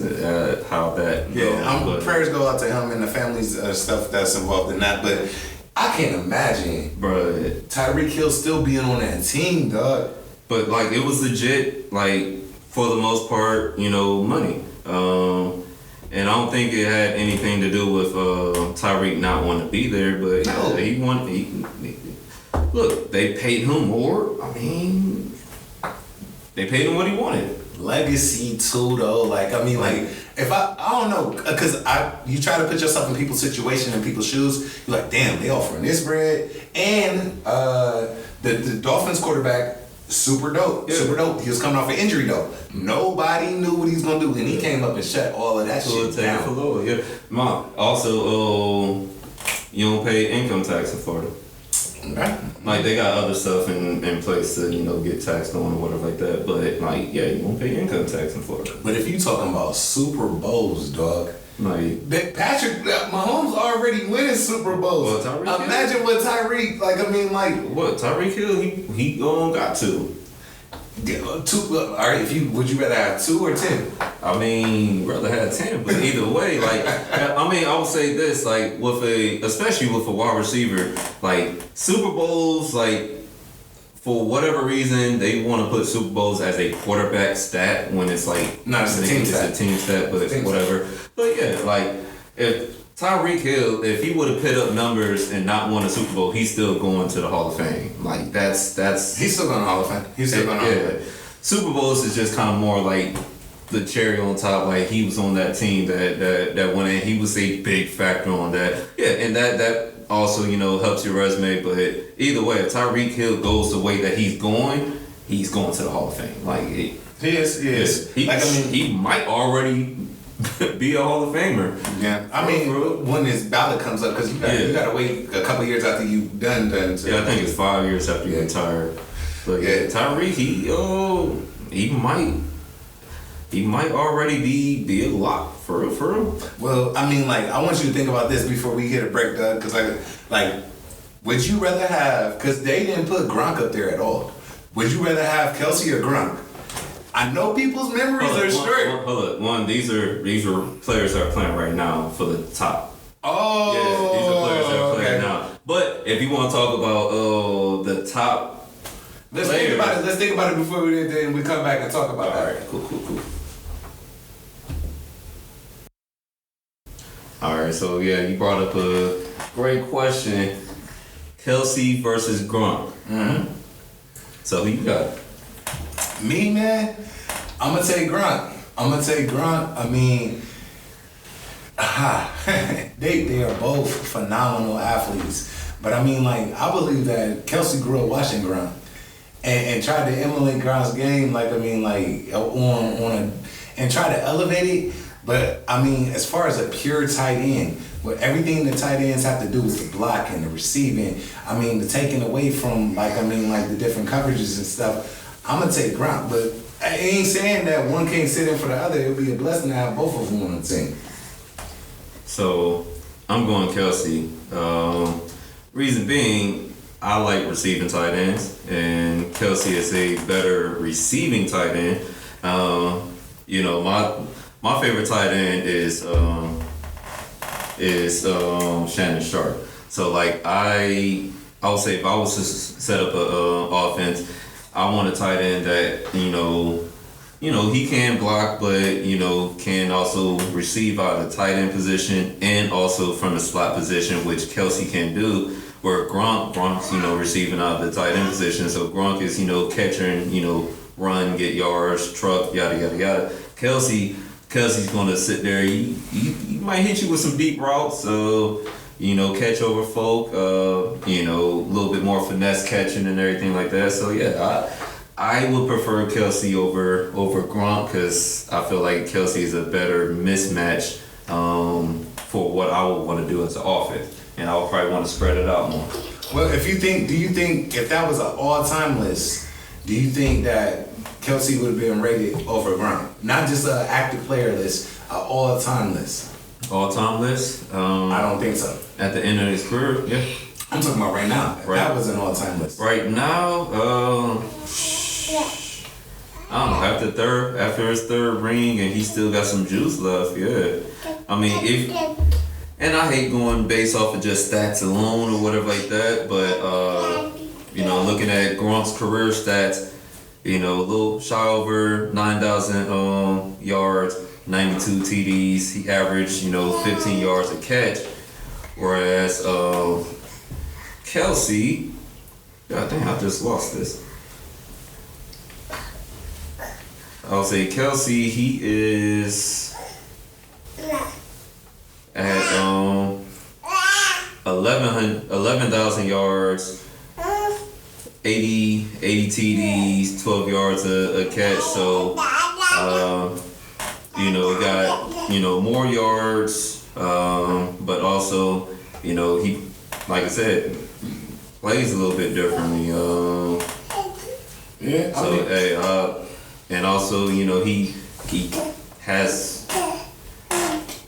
[SPEAKER 1] how that.
[SPEAKER 2] Yeah, prayers go out to him and the family's stuff that's involved in that. But I can't imagine, bro, Tyreek Hill still being on that team, dog.
[SPEAKER 1] But like it was legit, like for the most part, money. And I don't think it had anything to do with Tyreek not wanting to be there. But
[SPEAKER 2] no.
[SPEAKER 1] He wanted. Look, they paid him more. I mean, they paid him what he wanted.
[SPEAKER 2] Legacy too though, if I don't know, because you try to put yourself in people's situation and people's shoes, you're like, damn, they offering this bread, and the Dolphins quarterback, super dope. He was coming off an injury though. Nobody knew what he was gonna do, and he came up and shut all of that shit down.
[SPEAKER 1] Yeah, Mom. Also, you don't pay income tax in Florida.
[SPEAKER 2] Right.
[SPEAKER 1] Like they got other stuff in place to get taxed on or whatever like that, but you won't pay income tax in Florida.
[SPEAKER 2] But if you talking about Super Bowls, dog, Patrick Mahomes already winning Super Bowls. Imagine what Tyreek
[SPEAKER 1] what Tyreek Hill he got two.
[SPEAKER 2] All right, would you rather have 2 or 10?
[SPEAKER 1] I mean, rather have 10, but either way, I would say this, especially with a wide receiver, Super Bowls, for whatever reason, they want to put Super Bowls as a quarterback stat when it's
[SPEAKER 2] it's a team stat,
[SPEAKER 1] but it's whatever. But yeah, if Tyreek Hill, if he would have put up numbers and not won a Super Bowl, he's still going to the Hall of Fame. That's
[SPEAKER 2] he's still going to the Hall of Fame. He's still going to Hall of Fame.
[SPEAKER 1] Super Bowls is just kind of more like the cherry on top. He was on that team that won, and he was a big factor on that. Yeah, and that also helps your resume. But either way, if Tyreek Hill goes the way that he's going to the Hall of Fame.
[SPEAKER 2] He is.
[SPEAKER 1] He might already be a Hall of Famer.
[SPEAKER 2] Yeah, I mean, when his ballot comes up, because you got to wait a couple years after you done.
[SPEAKER 1] I think it's 5 years after you retire. But Tyreek, he might already be a lock for real.
[SPEAKER 2] Well, I mean, I want you to think about this before we hit a break, Doug, because would you rather have? Because they didn't put Gronk up there at all. Would you rather have Kelsey or Gronk? I know people's memories are short.
[SPEAKER 1] Hold up. These are players that are playing right now for the top.
[SPEAKER 2] Oh.
[SPEAKER 1] Yeah, these are players that are playing now. But if you want to talk about the top
[SPEAKER 2] players. Let's think about it before we come back and talk about that.
[SPEAKER 1] All right, cool. All right, so you brought up a great question. Kelsey versus Gronk.
[SPEAKER 2] Mm-hmm.
[SPEAKER 1] So who you got?
[SPEAKER 2] Me, man, I'm gonna take Gronk. I mean, they are both phenomenal athletes. But I mean, I believe that Kelsey grew up watching Gronk and tried to emulate Gronk's game. And try to elevate it. But I mean, as far as a pure tight end, with everything the tight ends have to do is the blocking, the receiving. I mean, the taking away from the different coverages and stuff. I'm gonna take Gronk, but I ain't saying that one can't sit in for the other. It would be a blessing to have both of them on the team.
[SPEAKER 1] So I'm going Kelsey. Reason being, I like receiving tight ends, and Kelsey is a better receiving tight end. My favorite tight end is Shannon Sharp. So I would say if I was to set up a offense, I want a tight end that he can block, but can also receive out of the tight end position and also from the slot position, which Kelsey can do. Where Gronk's receiving out of the tight end position, so Gronk is catching, run, get yards, truck, yada yada yada. Kelsey's gonna sit there. He might hit you with some deep routes, so catch over folk. A little bit more finesse catching and everything like that. So I would prefer Kelsey over Gronk because I feel like Kelsey is a better mismatch for what I would want to do as an offense, and I would probably want to spread it out more.
[SPEAKER 2] Well, do you think if that was an all-time list, do you think that Kelsey would have been rated over Gronk? Not just an active player list, an all-time list.
[SPEAKER 1] All-time list?
[SPEAKER 2] I don't think so.
[SPEAKER 1] At the end of his career, yeah.
[SPEAKER 2] I'm talking about right now. If that was an all-time list.
[SPEAKER 1] Right now, I don't know. After his third ring, and he still got some juice left. Yeah, I mean, and I hate going based off of just stats alone or whatever like that. But looking at Gronk's career stats, a little shy over 9,000 yards, 92 TDs. He averaged 15 yards a catch, whereas Kelsey, God damn, I just lost this. I'll say Kelsey, he is at 11,000 yards, 80 TDs, 12 yards a catch. So, got more yards, but also, he, like I said, plays a little bit differently.
[SPEAKER 2] Yeah.
[SPEAKER 1] So and also, he has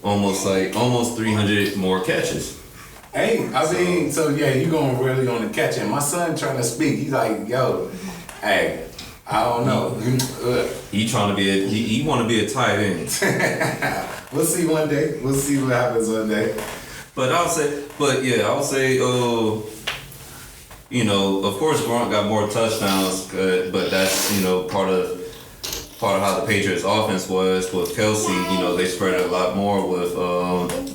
[SPEAKER 1] almost 300 more catches.
[SPEAKER 2] Hey, you going really on the catch. And my son trying to speak. He's like, yo, hey, I don't know.
[SPEAKER 1] He trying to be he want to be a tight end.
[SPEAKER 2] We'll see one day. We'll see what happens one day.
[SPEAKER 1] But I'll say, of course, Gronk got more touchdowns, but that's, part of how the Patriots offense was with Kelsey. They spread it a lot more with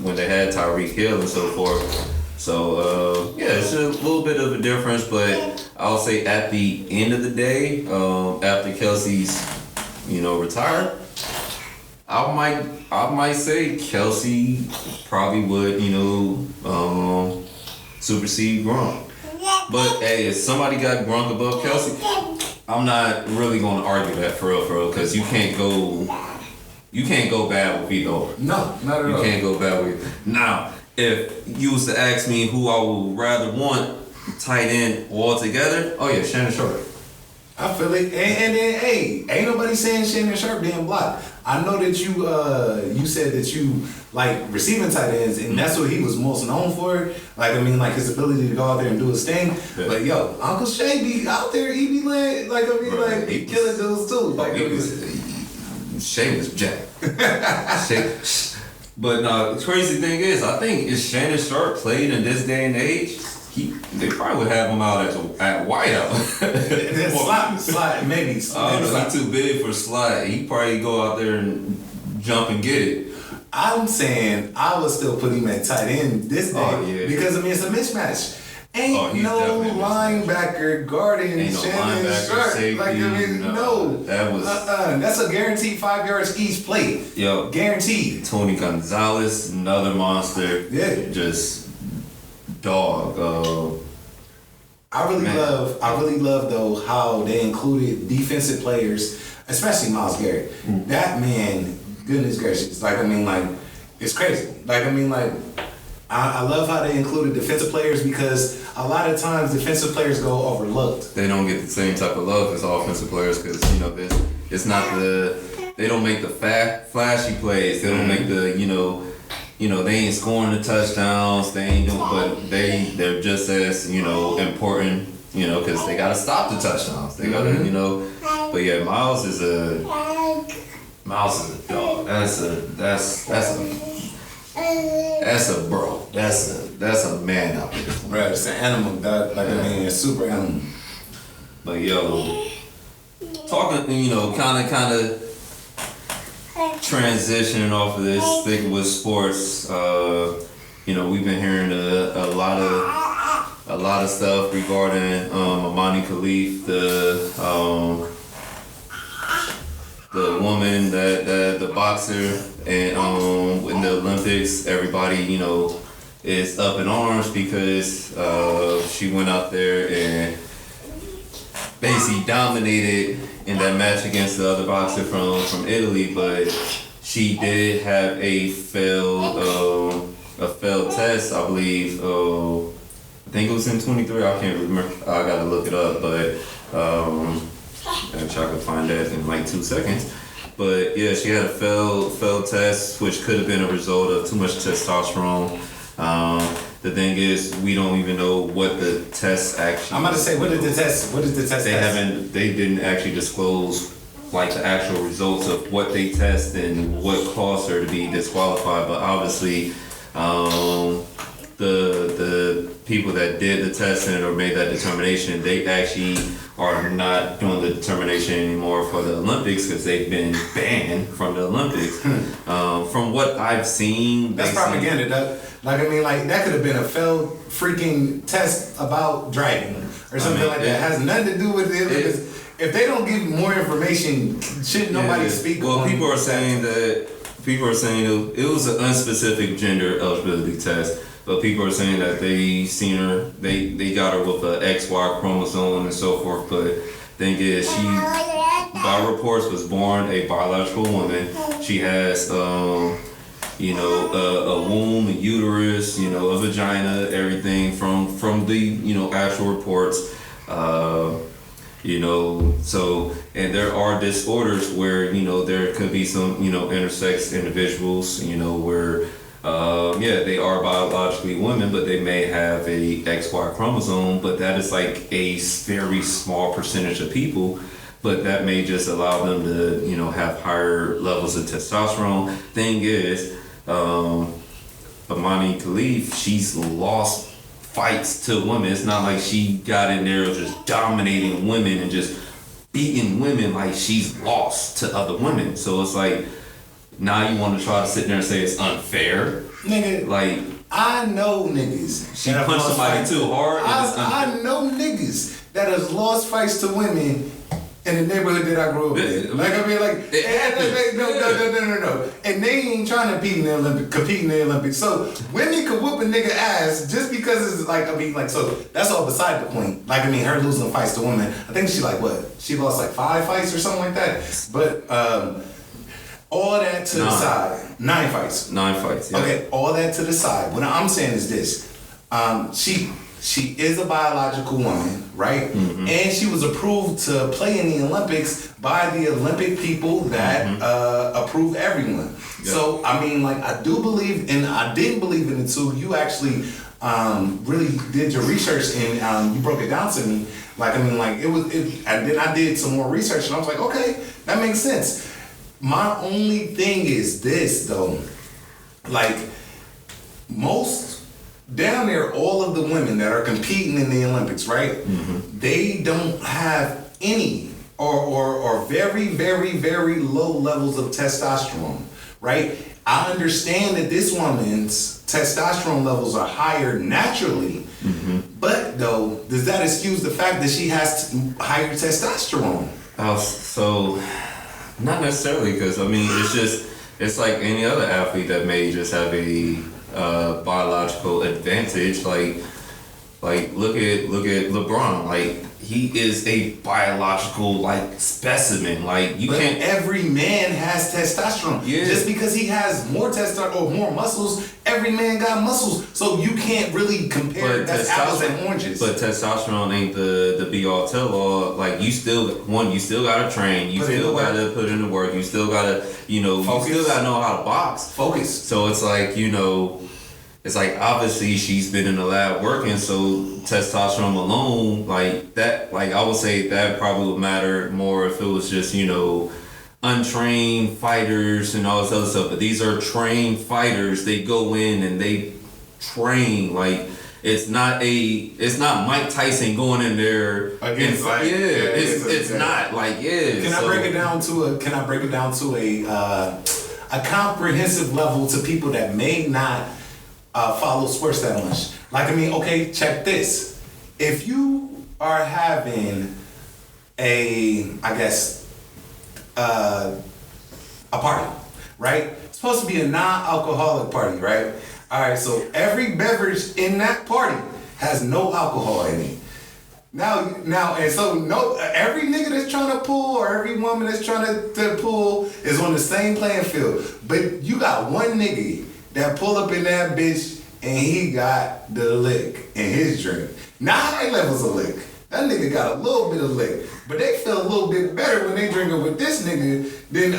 [SPEAKER 1] when they had Tyreek Hill and so forth. So it's a little bit of a difference, but I'll say at the end of the day, after Kelsey's retired, I might say Kelsey probably would supersede Gronk. But hey, if somebody got Gronk above Kelsey, I'm not really going to argue that for real, because you can't go bad with either.
[SPEAKER 2] No, not at all.
[SPEAKER 1] You can't go bad with. Now, if you was to ask me who I would rather want tight end altogether, oh yeah, Shannon Sharp.
[SPEAKER 2] I feel it, and then hey, ain't nobody saying Shannon Sharp didn't block. I know that you said that you like receiving tight ends, and that's what he was most known for. Like his ability to go out there and do his thing. Yeah. But yo, Uncle Shay be out there, he be lit, he killing dudes too.
[SPEAKER 1] Shay was jacked. But no, the crazy thing is, I think if Shannon Sharp played in this day and age, they probably would have him out at wideout.
[SPEAKER 2] slide, maybe.
[SPEAKER 1] He's too big for slide. He probably go out there and jump and get it.
[SPEAKER 2] I'm saying I would still put him at tight end this day because it's a mismatch. Ain't no linebacker guarding Shannon Sharp.
[SPEAKER 1] Safety,
[SPEAKER 2] no.
[SPEAKER 1] That was
[SPEAKER 2] that's a guaranteed 5 yards each play.
[SPEAKER 1] Yo,
[SPEAKER 2] guaranteed.
[SPEAKER 1] Tony Gonzalez, another monster.
[SPEAKER 2] Yeah,
[SPEAKER 1] just dog.
[SPEAKER 2] I really love though how they included defensive players, especially Myles Garrett. That man, goodness gracious, it's crazy. I love how they included defensive players because a lot of times defensive players go overlooked.
[SPEAKER 1] They don't get the same type of love as offensive players because it's not they don't make the flashy plays. They don't make the they ain't scoring the touchdowns. They ain't doing, but they're just as important. Because they gotta stop the touchdowns. They gotta But yeah, Myles is a dog. That's a bro. That's a man out there.
[SPEAKER 2] Right, it's an animal. A super animal.
[SPEAKER 1] But talking, kind of transitioning off of this, sticking with sports. We've been hearing a lot of stuff regarding Imane Khelif, the woman the boxer, and in the Olympics, everybody is up in arms because she went out there and basically dominated in that match against the other boxer from Italy, but she did have a failed test, I believe. I think it was in 23. I can't remember. I gotta look it up, but I'm sure I can find that in like 2 seconds. But yeah, she had a failed test, which could have been a result of too much testosterone. The thing is, we don't even know what the test actually.
[SPEAKER 2] I'm about to say, what did the test?
[SPEAKER 1] They didn't actually disclose like the actual results of what they test and what caused her to be disqualified. But obviously, the people that did the testing or made that determination, they actually are not doing the determination anymore for the Olympics because they've been banned from the Olympics. From what I've seen,
[SPEAKER 2] that's propaganda. That could have been a failed freaking test about driving or something like that. It has nothing to do with the Olympics. If they don't give more information, shouldn't nobody speak?
[SPEAKER 1] Well, people are saying it was an unspecific gender eligibility test. But people are saying that they seen her, they got her with an XY chromosome and so forth. But thing is, she, by reports, was born a biological woman. She has, a womb, a uterus, a vagina, everything from the, actual reports. So, and there are disorders where, there could be some, intersex individuals, where they are biologically women, but they may have a XY chromosome, but that is like a very small percentage of people. But that may just allow them to, have higher levels of testosterone. Thing is, Imane Khelif, she's lost fights to women. It's not like she got in there just dominating women and just beating women. Like, she's lost to other women. So it's like, now you want to try to sit there and say it's unfair?
[SPEAKER 2] Nigga,
[SPEAKER 1] like,
[SPEAKER 2] I know niggas.
[SPEAKER 1] She punched somebody too hard.
[SPEAKER 2] I know niggas that has lost fights to women in the neighborhood that I grew up in. No. And they ain't trying to compete in the Olympics. So women could whoop a nigga ass just because it's so that's all beside the point. Her losing fights to women. I think she she lost 5 fights or something like that. But all that to the side. 9 fights.
[SPEAKER 1] 9 fights, yeah.
[SPEAKER 2] Okay, all that to the side. What I'm saying is this. She is a biological woman, right? Mm-hmm. And she was approved to play in the Olympics by the Olympic people that approve everyone. Yeah. So, I do believe, and I didn't believe in it too. You actually really did your research and you broke it down to me. And then I did some more research and I was like, okay, that makes sense. My only thing is this, though. Most, down there, all of the women that are competing in the Olympics, right? Mm-hmm. They don't have any or very, very, very low levels of testosterone, right? I understand that this woman's testosterone levels are higher naturally, but, though, does that excuse the fact that she has higher testosterone?
[SPEAKER 1] So... Not necessarily, because it's like any other athlete that may just have a biological advantage. Like look at LeBron. He is a biological specimen. Can't.
[SPEAKER 2] Every man has testosterone. Yeah. Just because he has more testosterone or more muscles, every man got muscles. So you can't really compare. That's apples and oranges.
[SPEAKER 1] But testosterone ain't the be all tell all. You still gotta train. You still gotta put in the work. You still gotta focus. You still gotta know how to box.
[SPEAKER 2] Focus.
[SPEAKER 1] So it's it's obviously she's been in the lab working, so testosterone alone, I would say that probably would matter more if it was just, untrained fighters and all this other stuff. But these are trained fighters. They go in and they train. It's not Mike Tyson going in there
[SPEAKER 2] against
[SPEAKER 1] it's not
[SPEAKER 2] Can I break it down to a comprehensive level to people that may not follow sports that much? Okay, check this. If you are having a party, right? It's supposed to be a non-alcoholic party, right? All right, so every beverage in that party has no alcohol in it. Now, and so no, every nigga that's trying to pull or every woman that's trying to pull is on the same playing field. But you got one nigga that pull up in that bitch and he got the lick in his drink. Not high levels of lick. That nigga got a little bit of lick, but they feel a little bit better when they drink it with this nigga than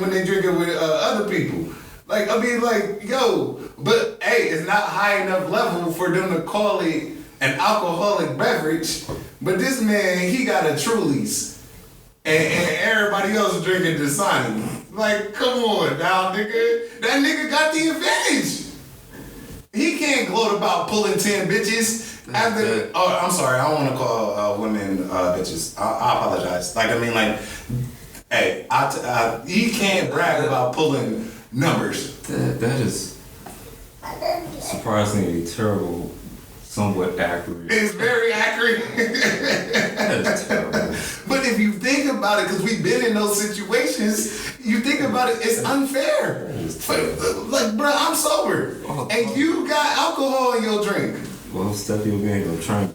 [SPEAKER 2] when they drink it with other people. Like, I mean, like, yo, but hey, it's not high enough level for them to call it an alcoholic beverage. But this man, he got a Truly's, and everybody else is drinking Dasani. Like, come on now, nigga. That nigga got the advantage. He can't gloat about pulling 10 bitches. Oh, I'm sorry. I don't want to call women bitches. I apologize. Like, I mean, like, hey, he can't brag about pulling numbers.
[SPEAKER 1] That is surprisingly terrible, somewhat accurate.
[SPEAKER 2] It's very accurate.
[SPEAKER 1] That is terrible.
[SPEAKER 2] But if you think about it, because we've been in those situations, you think about it, it's unfair. Like, bro, I'm sober, and you got alcohol in your drink.
[SPEAKER 1] Well, step your game. I'm trying.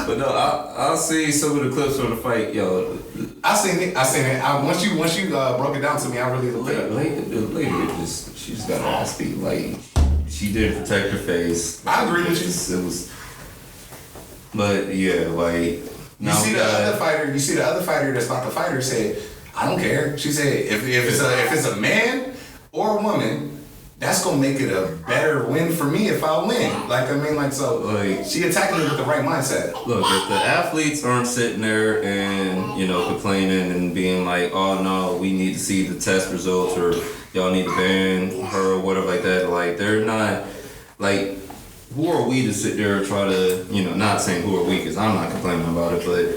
[SPEAKER 1] But no, I'll see some of the clips from the fight, yo.
[SPEAKER 2] I seen it. Once you broke it down to me, I really looked it up.
[SPEAKER 1] Lady, she just got her ass beat. Like, she didn't protect her face.
[SPEAKER 2] I agree with you.
[SPEAKER 1] It was, but yeah, like.
[SPEAKER 2] You see the other fighter that's not the fighter said, I don't care. She said, if it's a man or a woman, that's gonna make it a better win for me if I win. Like, I mean, like, so like, she attacking it with the right mindset.
[SPEAKER 1] Look, if the athletes aren't sitting there and, you know, complaining and being like, oh no, we need to see the test results, or y'all need to ban her or whatever like that, like, they're not, like, who are we to sit there and try to, you know, not saying who are we, because I'm not complaining about it, but,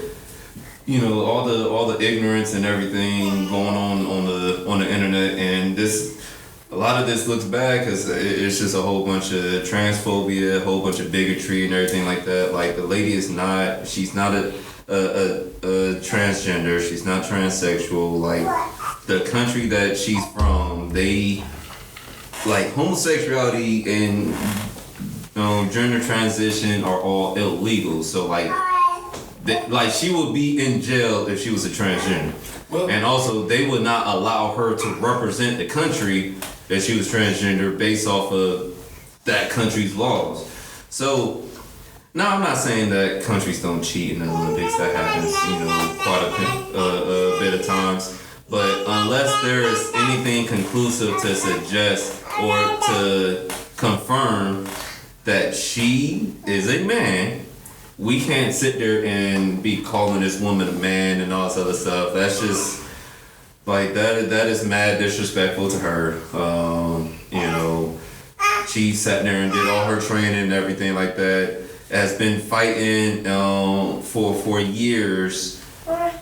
[SPEAKER 1] you know, all the ignorance and everything going on the internet, and a lot of this looks bad because it's just a whole bunch of transphobia, a whole bunch of bigotry and everything like that. Like, the lady she's not a transgender, she's not transsexual. Like, the country that she's from, they, like, homosexuality and gender transition are all illegal. So, like she would be in jail if she was a transgender. Well, and also, they would not allow her to represent the country that she was transgender based off of that country's laws. So, now I'm not saying that countries don't cheat in the Olympics. That happens, you know, quite a bit of times. But unless there is anything conclusive to suggest or to confirm that she is a man, we can't sit there and be calling this woman a man and all this other stuff. That's just, like, that is mad disrespectful to her. You know, she sat there and did all her training and everything like that. Has been fighting for years,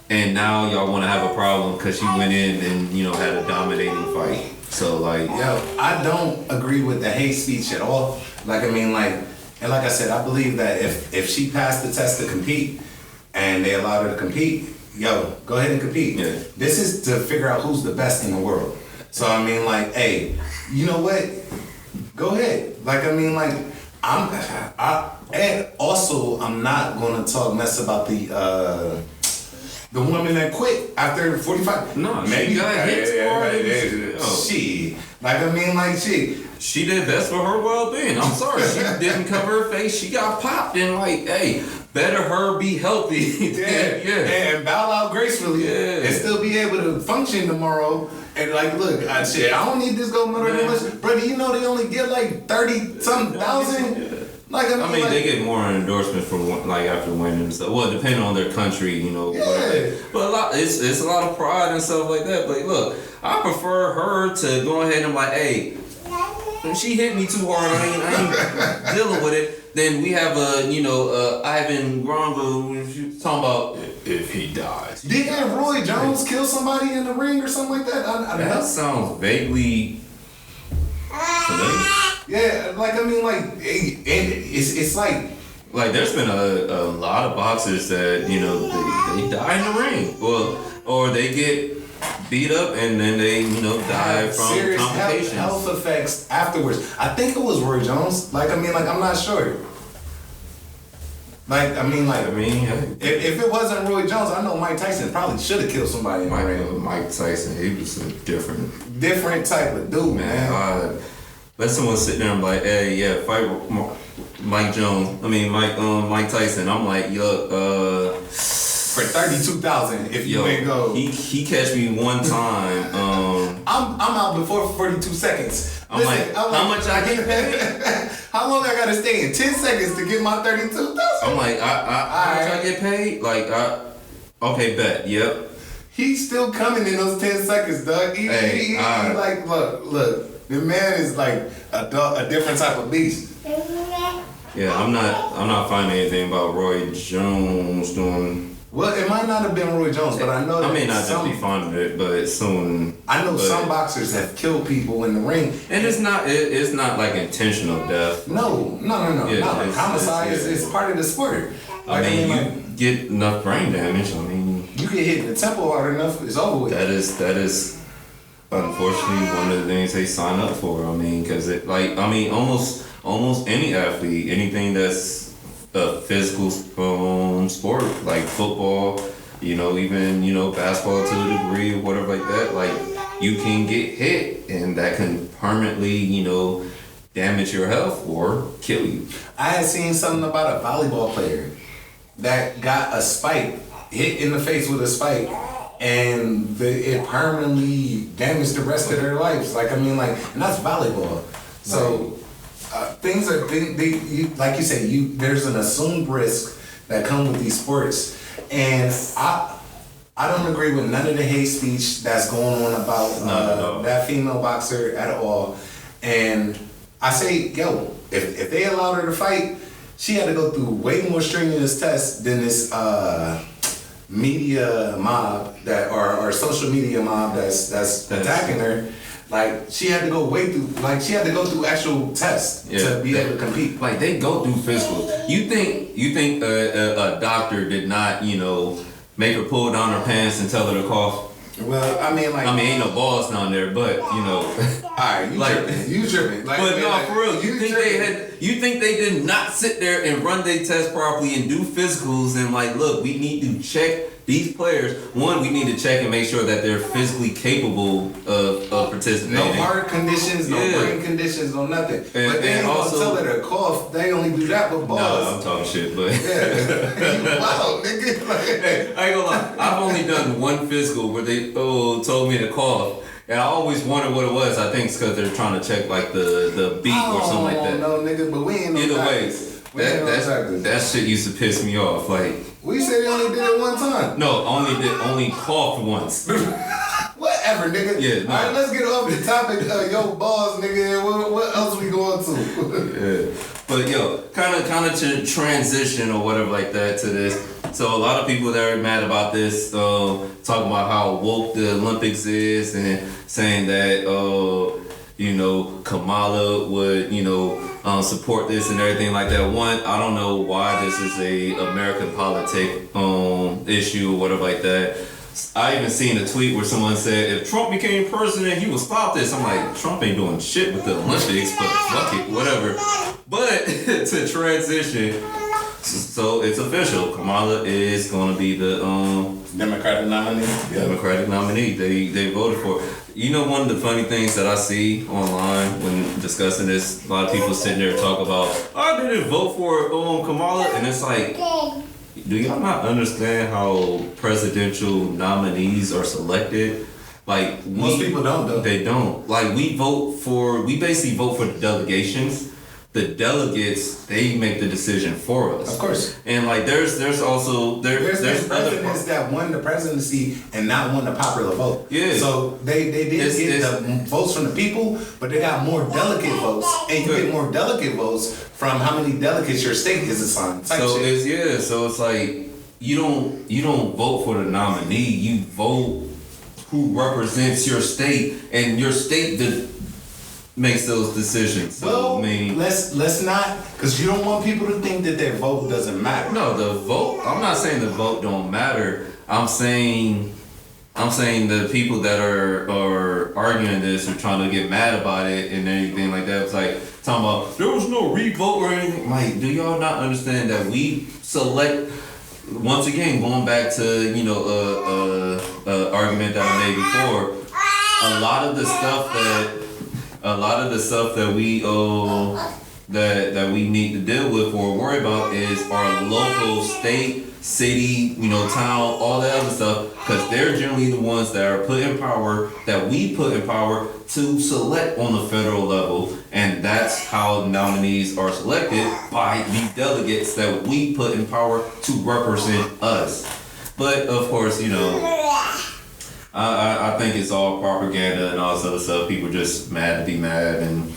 [SPEAKER 1] and now y'all want to have a problem because she went in and, you know, had a dominating fight. So, like,
[SPEAKER 2] yo, I don't agree with the hate speech at all. Like, I mean, like, and like I said, I believe that if she passed the test to compete and they allowed her to compete, yo, go ahead and compete.
[SPEAKER 1] Yeah.
[SPEAKER 2] This is to figure out who's the best in the world. So, I mean, like, hey, you know what? Go ahead. Like, I mean, like, and also, I'm not gonna talk mess about the woman that quit after 45.
[SPEAKER 1] No, maybe she got hit
[SPEAKER 2] She, like, I mean, like,
[SPEAKER 1] she did best for her well-being. I'm sorry, she didn't cover her face. She got popped, and, like, hey, better her be healthy.
[SPEAKER 2] And bow out gracefully, and still be able to function tomorrow. And, like, look, I don't need this gold medal much, bro. Do you know they only get like 30-something thousand?
[SPEAKER 1] Yeah.
[SPEAKER 2] Like, I mean,
[SPEAKER 1] they get more endorsements from, like, after winning and stuff. Well, depending on their country, you know.
[SPEAKER 2] Yeah.
[SPEAKER 1] But it's a lot of pride and stuff like that. But look, I prefer her to go ahead and, like, hey, she hit me too hard. I ain't dealing with it. Then we have Ivan Grongo talking about if he dies.
[SPEAKER 2] Didn't Roy Jones kill somebody in the ring or something like that?
[SPEAKER 1] That sounds vaguely familiar.
[SPEAKER 2] Yeah, like, I mean, like, it's like
[SPEAKER 1] there's been a lot of boxers that, you know, they die in the ring, or they get beat up and then they, you know, die from
[SPEAKER 2] serious
[SPEAKER 1] complications.
[SPEAKER 2] Health effects afterwards. I think it was Roy Jones. Like, I mean, like, I'm not sure. Like, I mean,
[SPEAKER 1] hey,
[SPEAKER 2] if it wasn't Roy Jones, I know Mike Tyson probably should have killed somebody in the ring.
[SPEAKER 1] Mike Tyson, he was a
[SPEAKER 2] Different type of dude, man.
[SPEAKER 1] Let someone sit there and be like, hey, yeah, fight Mike Tyson. I'm like, look,
[SPEAKER 2] for 32,000, if you ain't go.
[SPEAKER 1] He catch me one time.
[SPEAKER 2] I'm out before 42 seconds.
[SPEAKER 1] I'm like, how much I get paid?
[SPEAKER 2] How long I gotta stay in? 10 seconds to get my 32,000.
[SPEAKER 1] I'm like, how much I get paid? Like, okay, bet, yep. He's
[SPEAKER 2] still coming in those 10 seconds, Doug. He like, look, the man is like a different type of beast.
[SPEAKER 1] Yeah, I'm not finding anything about Roy Jones doing.
[SPEAKER 2] Well, it might not have been Roy Jones, but I know that
[SPEAKER 1] I may not just be finding it, but soon.
[SPEAKER 2] I know some boxers have killed people in the ring,
[SPEAKER 1] and it's not like intentional death.
[SPEAKER 2] No.
[SPEAKER 1] Yeah,
[SPEAKER 2] not like homicide. It's part of the sport.
[SPEAKER 1] Like, I mean, you get enough brain damage. I mean,
[SPEAKER 2] you get hit in the temple hard enough, it's over with.
[SPEAKER 1] That is unfortunately one of the things they sign up for. I mean, because almost any athlete, anything that's a physical sport like football, even basketball to a degree or whatever like that, like you can get hit and that can permanently damage your health or kill you.
[SPEAKER 2] I had seen something about a volleyball player that got a spike hit in the face with a spike and it permanently damaged the rest of their lives. Like, I mean, like, and that's volleyball. So things like you said, there's an assumed risk that come with these sports, and I don't agree with none of the hate speech that's going on about that female boxer at all. And I say, if they allowed her to fight, she had to go through way more strenuous tests than this media mob or social media mob that's attacking her. Like, she had to go through actual tests to be able to compete.
[SPEAKER 1] Like, they go through physicals. You think a doctor did not, make her pull down her pants and tell her to cough?
[SPEAKER 2] Well, I mean,
[SPEAKER 1] ain't no balls down there, but
[SPEAKER 2] Alright, you tripping. Like,
[SPEAKER 1] but no, for real, you think they did not sit there and run their test properly and do physicals and like, look, we need to check these players. One, we need to check and make sure that they're physically capable of participating.
[SPEAKER 2] No heart conditions, no brain conditions, no nothing. But they ain't gonna tell her to cough. They only do that with balls.
[SPEAKER 1] No, I'm talking shit, but
[SPEAKER 2] wow, nigga.
[SPEAKER 1] Hey, I ain't gonna lie. I've only done one physical where they told me to cough. And I always wondered what it was. I think it's because they're trying to check like the beat or something like that.
[SPEAKER 2] No, nigga, but we ain't no
[SPEAKER 1] either way, that shit used to piss me off. Like,
[SPEAKER 2] we said he only did it one time.
[SPEAKER 1] No, only coughed once.
[SPEAKER 2] Whatever, nigga.
[SPEAKER 1] Yeah. No.
[SPEAKER 2] All right, let's get off the topic of your balls, nigga. What else we going to?
[SPEAKER 1] Yeah. But kind of to transition or whatever like that to this. So a lot of people that are mad about this, talking about how woke the Olympics is and saying that, Kamala would, support this and everything like that. One, I don't know why this is a American politic issue or whatever like that. I even seen a tweet where someone said, if Trump became president, he would stop this. I'm like, Trump ain't doing shit with the Olympics, but fuck it, whatever. But to transition, so it's official. Kamala is going to be the
[SPEAKER 2] Democratic nominee.
[SPEAKER 1] Democratic nominee. They voted for it. One of the funny things that I see online when discussing this, a lot of people sitting there talk about, I didn't vote for Kamala, and it's like, do y'all not understand how presidential nominees are selected? Like,
[SPEAKER 2] most people don't, though.
[SPEAKER 1] They don't. Like, we basically vote for the delegations. The delegates, they make the decision for us.
[SPEAKER 2] Of course.
[SPEAKER 1] And like there's also there's
[SPEAKER 2] presidents that won the presidency and not won the popular vote.
[SPEAKER 1] Yeah.
[SPEAKER 2] So they did get the votes from the people, but they got more delegate votes. And you get more delegate votes from how many delegates your state is assigned.
[SPEAKER 1] So it's like you don't vote for the nominee, you vote who represents your state, and your state makes those decisions. So,
[SPEAKER 2] well, let's not, because you don't want people to think that their vote doesn't matter.
[SPEAKER 1] No, the vote. I'm not saying the vote don't matter. I'm saying the people that are arguing this or trying to get mad about it and anything like that. It's like, talking about there was no revote or anything. Like, do y'all not understand that we select? Once again, going back to argument that I made before, a lot of the stuff that we that we need to deal with or worry about is our local, state, city, town, all that other stuff, because they're generally the ones that are put in power, that we put in power to select on the federal level, and that's how nominees are selected by these delegates that we put in power to represent us. But of course, I think it's all propaganda and all this other stuff. People just mad to be mad and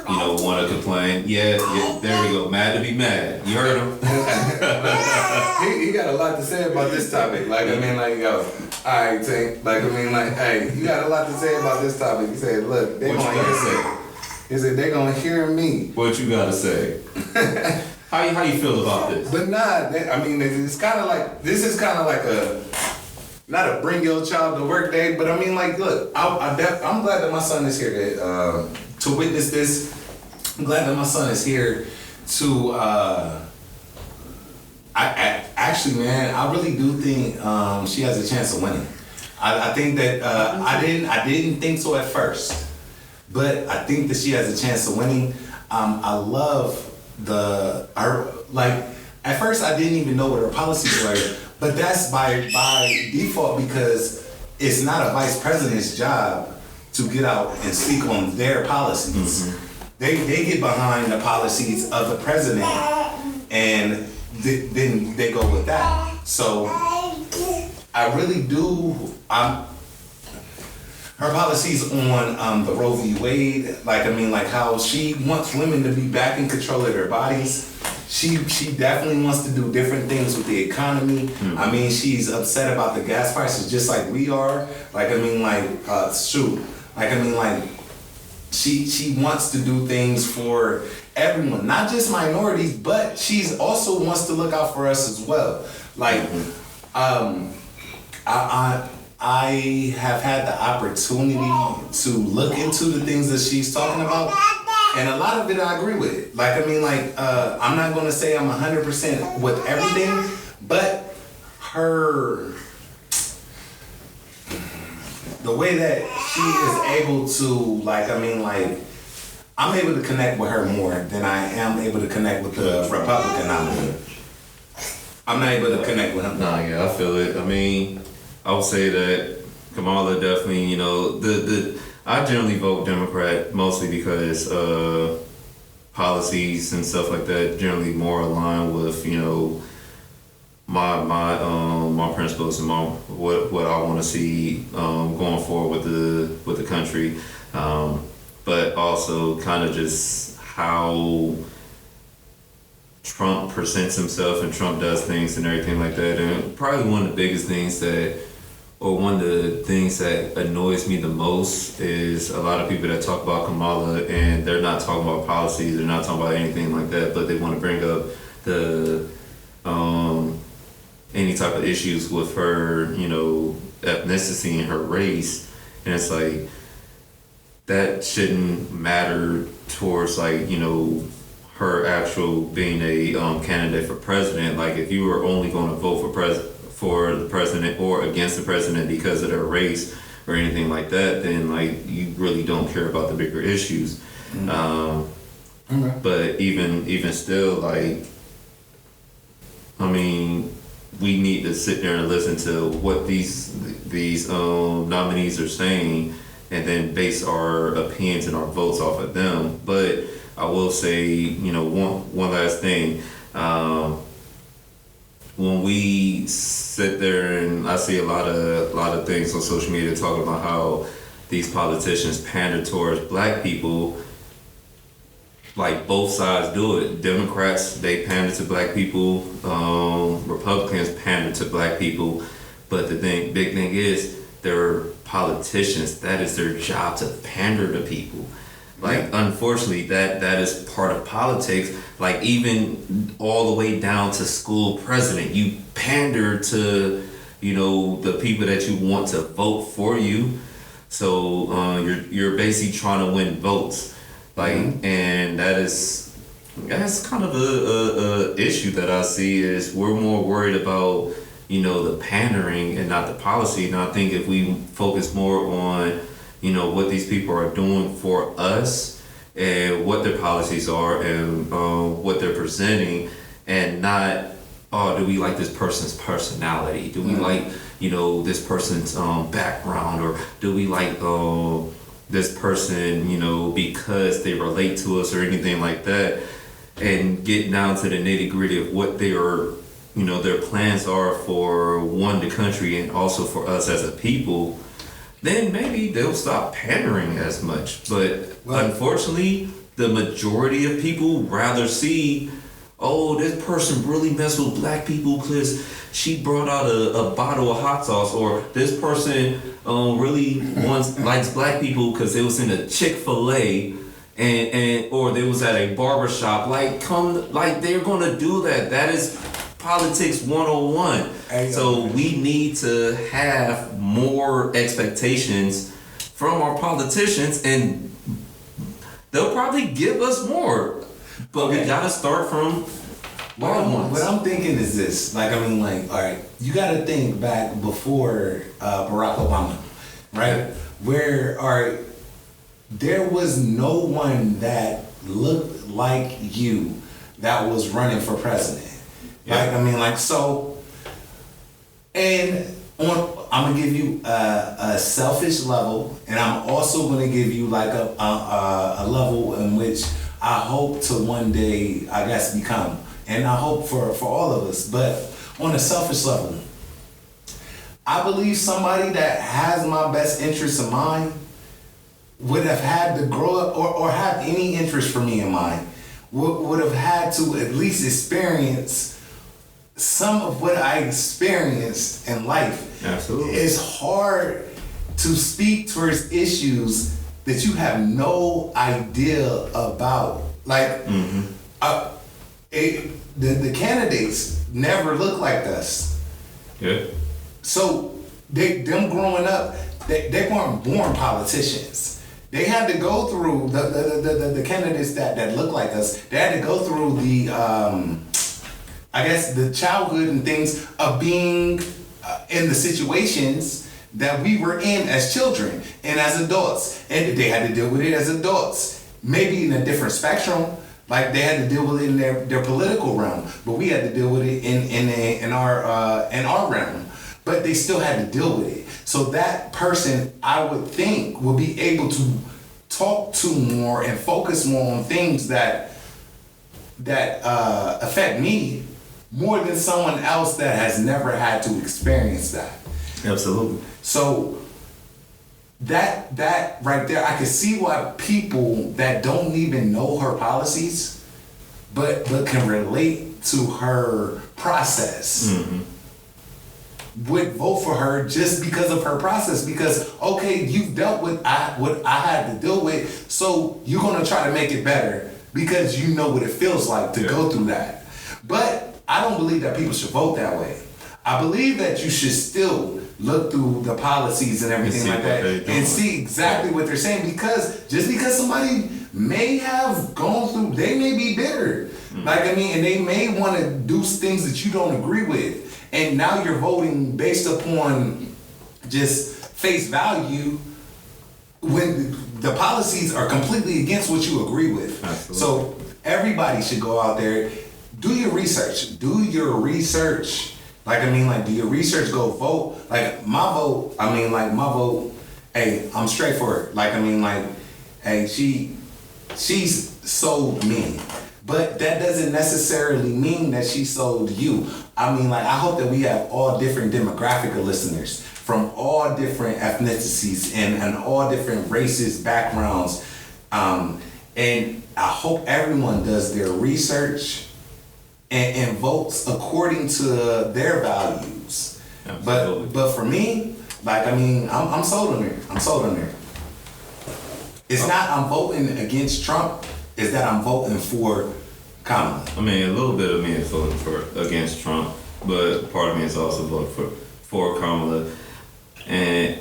[SPEAKER 1] want to complain. Yeah, there we go. Mad to be mad. You heard him.
[SPEAKER 2] He got a lot to say about this topic. Alright, Tank. Hey, you got a lot to say about this topic. He said, look, they gonna hear me. He said, they gonna hear me.
[SPEAKER 1] What you gotta say? How you feel about this?
[SPEAKER 2] But it's kind of like, this is kind of like not a bring your child to work day, but look, I'm glad that my son is here to witness this. I'm glad that my son is here to, I really do think she has a chance of winning. I think that, I didn't think so at first, but I think that she has a chance of winning. I love at first I didn't even know what her policies were, but that's by default, because it's not a vice president's job to get out and speak on their policies. Mm-hmm. They get behind the policies of the president, and then they go with that. So I really do. Her policies on the Roe v. Wade, how she wants women to be back in control of their bodies. She definitely wants to do different things with the economy. Mm-hmm. She's upset about the gas prices just like we are. She wants to do things for everyone, not just minorities, but she's also wants to look out for us as well. I have had the opportunity to look into the things that she's talking about, and a lot of it I agree with. I'm not going to say I'm 100% with everything, but the way that she is able to, I'm able to connect with her more than I am able to connect with the Republican nominee. I'm not able to connect with him.
[SPEAKER 1] Nah, yeah, I feel it. I would say that Kamala definitely, I generally vote Democrat mostly because policies and stuff like that generally more aligned with, my principles and what I want to see going forward with the country, but also kind of just how Trump presents himself and Trump does things and everything like that. And probably one of the biggest things one of the things that annoys me the most is a lot of people that talk about Kamala and they're not talking about policies, they're not talking about anything like that, but they want to bring up the any type of issues with her, ethnicity and her race, and it's like that shouldn't matter towards her actual being a candidate for president. If you were only going to vote for the president or against the president because of their race or anything like that, then you really don't care about the bigger issues. Mm-hmm. But even still, we need to sit there and listen to what these nominees are saying, and then base our opinions and our votes off of them. But I will say, one last thing. When we sit there, and I see a lot of things on social media talking about how these politicians pander towards black people, both sides do it. Democrats, they pander to black people. Republicans pander to black people. But the big thing is, they're politicians. That is their job, to pander to people. Unfortunately, that is part of politics. Even all the way down to school president, you pander to, the people that you want to vote for you. So you're basically trying to win votes. Like, and that's kind of a issue that I see is we're more worried about, you know, the pandering and not the policy. And I think if we focus more on, you know, what these people are doing for us and what their policies are and what they're presenting, and not, oh, do we like this person's personality? Do we like, you know, this person's background, or do we like this person, you know, because they relate to us or anything like that? And get down to the nitty gritty of what their plans are for the country and also for us as a people, then maybe they'll stop pandering as much. But unfortunately, the majority of people rather see, oh, this person really messed with black people because she brought out a bottle of hot sauce, or this person really likes black people because it was in a Chick-fil-A. And or they was at a barber shop. They're gonna do that. That is politics 101. So we need to have more expectations from our politicians, and they'll probably give us more. But we gotta start from
[SPEAKER 2] what I'm thinking is this. All right, you gotta think back before Barack Obama, right?
[SPEAKER 1] Yeah.
[SPEAKER 2] There was no one that looked like you that was running for president.
[SPEAKER 1] Yeah.
[SPEAKER 2] I'm gonna give you a selfish level, and I'm also gonna give you like a level in which I hope to one day, I guess, become, and I hope for all of us. But on a selfish level, I believe somebody that has my best interests in mind would have had to grow up or have any interest for me in mind, would have had to at least experience some of what I experienced in life.
[SPEAKER 1] Absolutely.
[SPEAKER 2] It's hard to speak towards issues that you have no idea about. The candidates never looked like us.
[SPEAKER 1] Yeah.
[SPEAKER 2] So them growing up, they weren't born politicians. They had to go through the candidates that look like us. They had to go through the childhood and things of being in the situations that we were in as children and as adults, and they had to deal with it as adults. Maybe in a different spectrum, like they had to deal with it in their political realm, but we had to deal with it in our realm. But they still had to deal with it. So that person, I would think, will be able to talk to more and focus more on things that affect me more than someone else that has never had to experience that.
[SPEAKER 1] Absolutely.
[SPEAKER 2] So that right there, I can see why people that don't even know her policies, but can relate to her process.
[SPEAKER 1] Mm-hmm.
[SPEAKER 2] Would vote for her just because of her process, because okay, you've dealt with what I had to deal with, so you're gonna try to make it better because you know what it feels like to go through that. But I don't believe that people should vote that way. I believe that you should still look through the policies and everything like that and see exactly what they're saying, because just because somebody may have gone through, they may be bitter. And they may want to do things that you don't agree with. And now you're voting based upon just face value when the policies are completely against what you agree with.
[SPEAKER 1] Absolutely.
[SPEAKER 2] So everybody should go out there, do your research. Do your research. Do your research, go vote. My vote, hey, I'm straight for it. Hey, she's sold me. But that doesn't necessarily mean that she sold you. I hope that we have all different demographic of listeners from all different ethnicities and all different races, backgrounds. And I hope everyone does their research and votes according to their values. But for me, I'm sold on there. I'm sold on there. It's not I'm voting against Trump. Is that I'm voting for Kamala.
[SPEAKER 1] A little bit of me is voting against Trump, but part of me is also voting for Kamala. And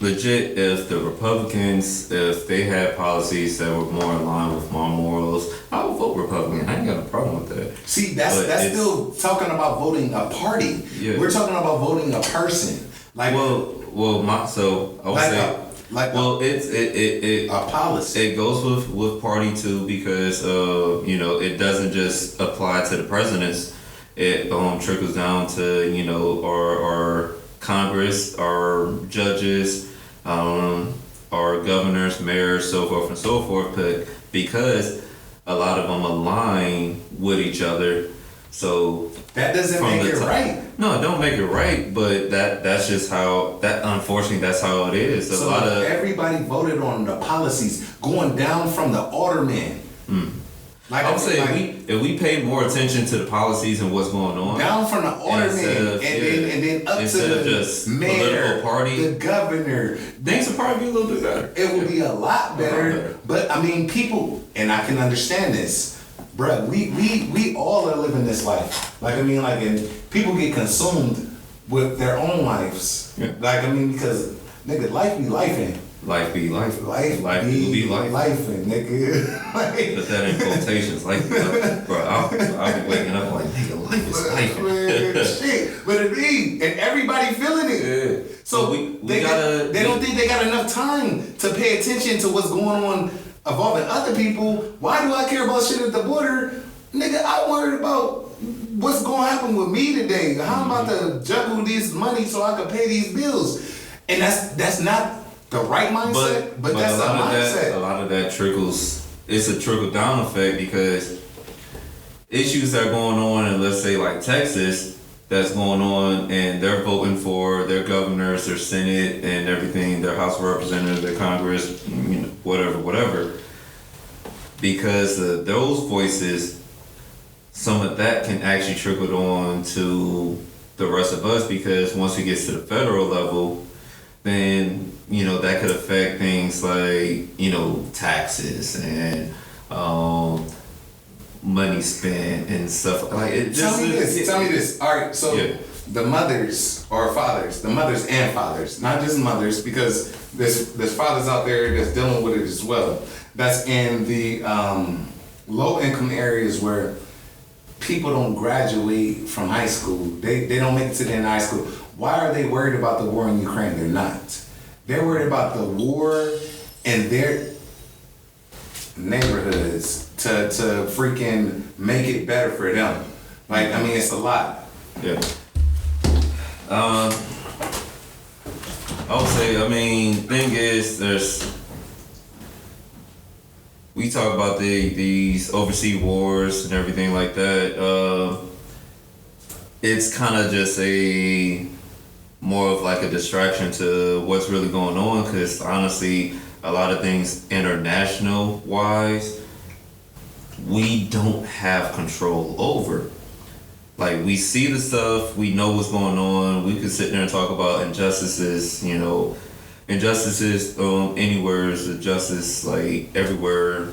[SPEAKER 1] legit, if the Republicans, if they had policies that were more in line with my morals, I would vote Republican. I ain't got a problem with that.
[SPEAKER 2] See, that's still talking about voting a party. Yeah. We're talking about voting a person. Like,
[SPEAKER 1] I would say. It's
[SPEAKER 2] a policy.
[SPEAKER 1] It goes with party too because it doesn't just apply to the presidents. It trickles down to our Congress, our judges, our governors, mayors, so forth and so forth. But because a lot of them align with each other, so
[SPEAKER 2] that doesn't make it right.
[SPEAKER 1] No, it don't make it right, but that's just how unfortunately that's how it is.
[SPEAKER 2] So everybody voted on the policies going down from the alderman.
[SPEAKER 1] Like I would say, if we pay more attention to the policies and what's going on,
[SPEAKER 2] down from the alderman and then up to the mayor, party, the governor,
[SPEAKER 1] things would probably be a little bit better.
[SPEAKER 2] It would be a lot better. But I mean, people, and I can understand this, bruh. We all are living this life. Like I mean, and people get consumed with their own lives. Yeah. Like I mean, because nigga, life be lifing.
[SPEAKER 1] Life be life.
[SPEAKER 2] Life be life, nigga.
[SPEAKER 1] Put that in quotations, bro. I'll be waking up like, nigga, life is life.
[SPEAKER 2] Shit, but it be, and everybody feeling it. Yeah. So they don't think they got enough time to pay attention to what's going on involving other people. Why do I care about shit at the border, nigga? I'm worried about what's gonna happen with me today. How I'm about to juggle this money so I can pay these bills, and that's not the right mindset, but that's a mindset.
[SPEAKER 1] A lot of that trickles. It's a trickle down effect because issues that are going on in, let's say, like Texas, that's going on, and they're voting for their governors, their Senate, and everything, their House of Representatives, their Congress, whatever. Because those voices, some of that can actually trickle on to the rest of us. Because once it gets to the federal level, then that could affect things like taxes and money spent and stuff like it.
[SPEAKER 2] Tell me this. All right, so the mothers or fathers, the mothers and fathers, not just mothers, because there's fathers out there that's dealing with it as well. That's in the low income areas where people don't graduate from high school. They don't make it to the end of high school. Why are they worried about the war in Ukraine? They're not. They're worried about the war in their neighborhoods to freaking make it better for them. Like, I mean, it's a lot.
[SPEAKER 1] Yeah. I would say, thing is, we talk about these overseas wars and everything like that. It's kind of just more of like a distraction to what's really going on, because honestly, a lot of things international wise, we don't have control over. Like, we see the stuff, we know what's going on, we could sit there and talk about injustices, injustices anywhere is a justice, like everywhere,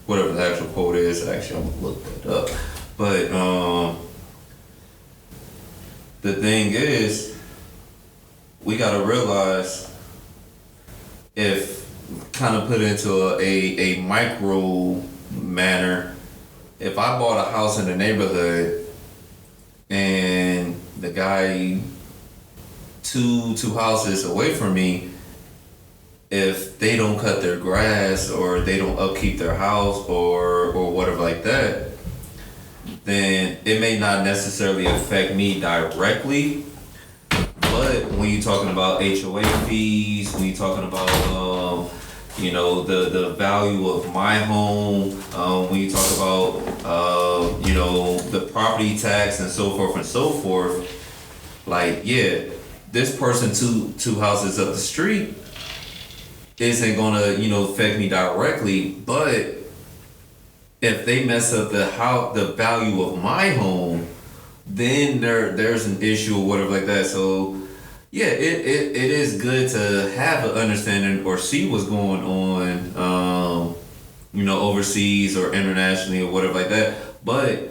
[SPEAKER 1] whatever the actual quote is. Actually, I'm gonna look that up. But the thing is, we gotta realize, if kind of put into a micro manner, if I bought a house in the neighborhood and the guy two houses away from me, if they don't cut their grass or they don't upkeep their house or whatever like that, then it may not necessarily affect me directly. But when you're talking about HOA fees, when you're talking about the value of my home, when you talk about the property tax and so forth, like, yeah, this person two houses up the street isn't gonna affect me directly, but if they mess up the value of my home, then there's an issue or whatever like that. So yeah, it is good to have an understanding or see what's going on, overseas or internationally or whatever like that. But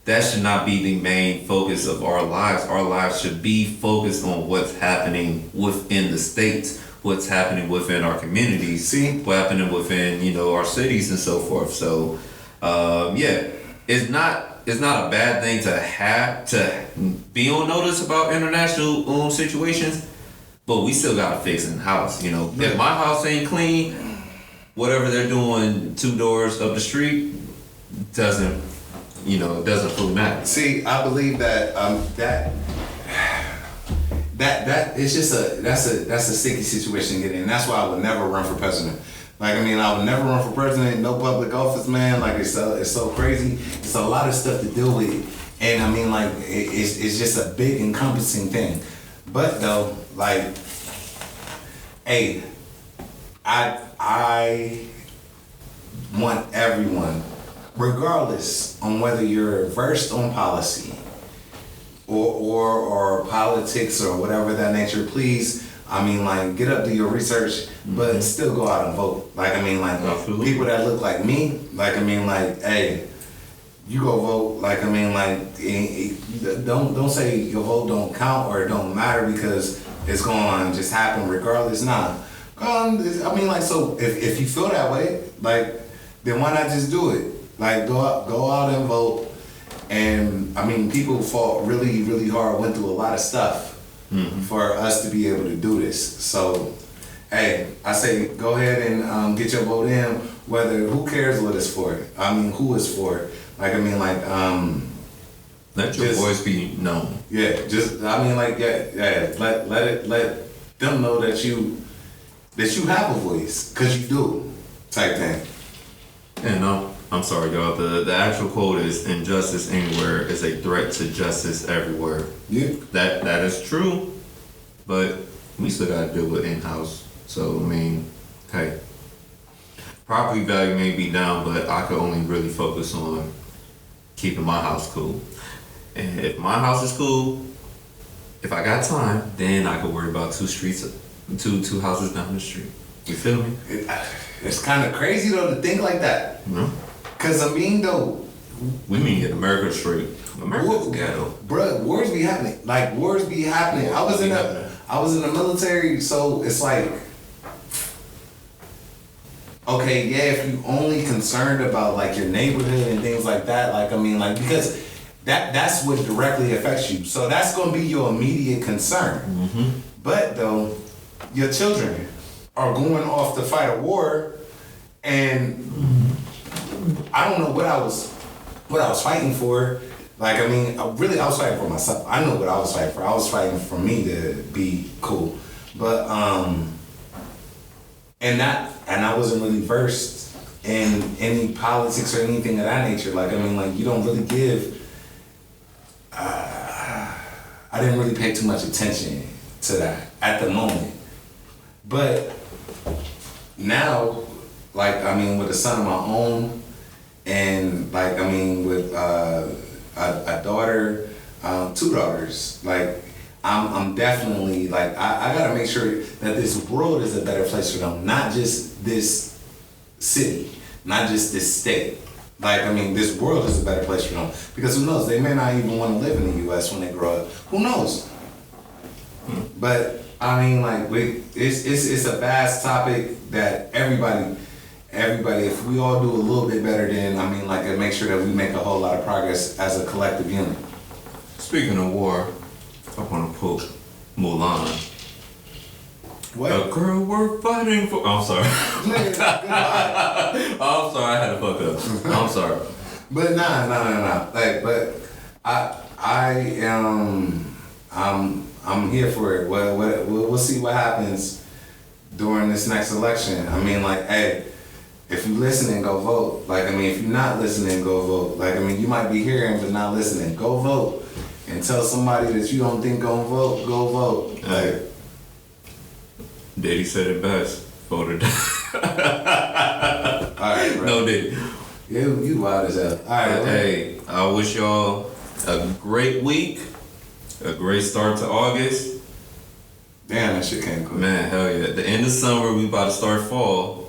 [SPEAKER 1] that should not be the main focus of our lives. Our lives should be focused on what's happening within the states, what's happening within our communities, what's happening within, you know, our cities and so forth. So, yeah, it's not a bad thing to have to be on notice about international situations, but we still gotta fix in the house. You know, if my house ain't clean, whatever they're doing 2 doors up the street doesn't fully matter.
[SPEAKER 2] See, I believe that that it's just that's a sticky situation to get in. That's why I would never run for president. Like, I mean, I would never run for president, no public office, man. Like, it's so crazy. It's a lot of stuff to deal with, and I mean, like, it's just a big encompassing thing. But though, like, hey, I want everyone, regardless on whether you're versed on policy or politics or whatever that nature, please, I mean, like, get up, do your research, but still go out and vote. Like, I mean, like,
[SPEAKER 1] absolutely.
[SPEAKER 2] People that look like me, like, I mean, like, hey, you go vote. Like, I mean, like, don't say your vote don't count or it don't matter because it's going to just happen regardless. Nah. I mean, like, so if you feel that way, like, then why not just do it? Like, go out and vote. And I mean, people fought really, really hard, went through a lot of stuff for us to be able to do this. So, hey, I say go ahead and get your vote in. Who cares what it's for? I mean, who is for it? Like, I mean, like,
[SPEAKER 1] let your voice be known.
[SPEAKER 2] Yeah, just I mean, like, yeah. Let them know that you have a voice, cause you do, type thing.
[SPEAKER 1] And I'm sorry, y'all. The actual quote is "Injustice anywhere is a threat to justice everywhere."
[SPEAKER 2] Yeah,
[SPEAKER 1] that is true, but we still gotta deal with in-house. So I mean, hey, property value may be down, but I could only really focus on keeping my house cool. And if my house is cool, if I got time, then I could worry about two houses down the street. You feel me?
[SPEAKER 2] It's kind of crazy though to think like that.
[SPEAKER 1] No.
[SPEAKER 2] Cause I mean though,
[SPEAKER 1] we mean get America straight. America's ghetto.
[SPEAKER 2] Bruh, wars be happening. Like, wars be happening. I was in the military, so it's like, okay, yeah, if you only concerned about like your neighborhood and things like that, like, I mean, like, because that's what directly affects you. So that's gonna be your immediate concern. Mm-hmm. But though, your children are going off to fight a war, and I don't know what I was fighting for. Like, I mean, I was fighting for myself. I know what I was fighting for. I was fighting for me to be cool. But and I wasn't really versed in any politics or anything of that nature. Like, I mean, like, you don't really give. I didn't really pay too much attention to that at the moment. But now, like, I mean, with a son of my own, and like, I mean, with a daughter, 2 daughters, like, I'm definitely, like, I gotta make sure that this world is a better place for them, not just this city, not just this state. Like, I mean, this world is a better place for them, because who knows, they may not even want to live in the U.S. when they grow up. Who knows? But I mean, like, it's a vast topic that everybody, if we all do a little bit better, then I mean, like, it makes sure that we make a whole lot of progress as a collective unit.
[SPEAKER 1] Speaking of war, I want to quote Mulan.
[SPEAKER 2] What?
[SPEAKER 1] A girl worth fighting for. I'm sorry. I'm sorry, I had to fuck up. I'm sorry.
[SPEAKER 2] But nah. Like, but I'm here for it. We'll see what happens during this next election. I mean, like, hey, if you listening, go vote. Like, I mean, if you're not listening, go vote. Like, I mean, you might be hearing but not listening. Go vote. And tell somebody that you don't think gonna vote, go vote.
[SPEAKER 1] Hey. Diddy said it best. Voted.
[SPEAKER 2] Alright, bro.
[SPEAKER 1] No, Diddy.
[SPEAKER 2] Yeah, you wild as hell. Alright,
[SPEAKER 1] hey, I wish y'all a great week, a great start to August.
[SPEAKER 2] Damn, that shit came quick.
[SPEAKER 1] Man, hell yeah. At the end of summer, we about to start fall.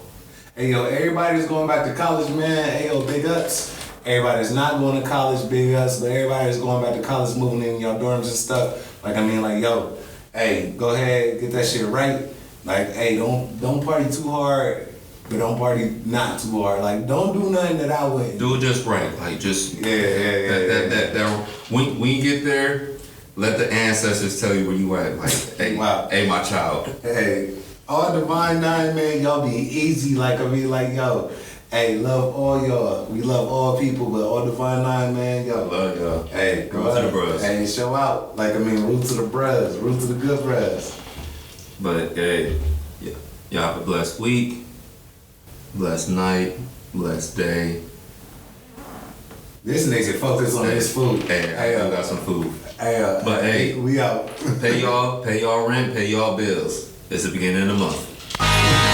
[SPEAKER 2] Hey, yo, everybody's going back to college, man. Hey, yo, big ups. everybody that's not going to college, big us, but everybody that's going back to college, moving in y'all dorms and stuff. Like, I mean, like, yo, hey, go ahead, get that shit right. Like, hey, don't party too hard, but don't party not too hard. Like, don't do nothing that I wouldn't.
[SPEAKER 1] Do it just right. Like, just
[SPEAKER 2] Yeah.
[SPEAKER 1] When you get there, let the ancestors tell you where you at. Like, hey,
[SPEAKER 2] Wow.
[SPEAKER 1] hey, my child.
[SPEAKER 2] Hey, all Divine Nine, man, y'all be easy. Like, I mean, like, yo, hey, love all y'all. We love all people, but all Divine Nine, man, yo.
[SPEAKER 1] Love y'all.
[SPEAKER 2] Hey,
[SPEAKER 1] Root to the bros.
[SPEAKER 2] Hey, show out. Like, I mean, root to the bros. Root to the good bros.
[SPEAKER 1] But hey, y'all have a blessed week, blessed night, blessed day.
[SPEAKER 2] This nigga focus on this food.
[SPEAKER 1] Hey, I got some food.
[SPEAKER 2] Hey,
[SPEAKER 1] But hey,
[SPEAKER 2] we out.
[SPEAKER 1] pay y'all rent, pay y'all bills. It's the beginning of the month.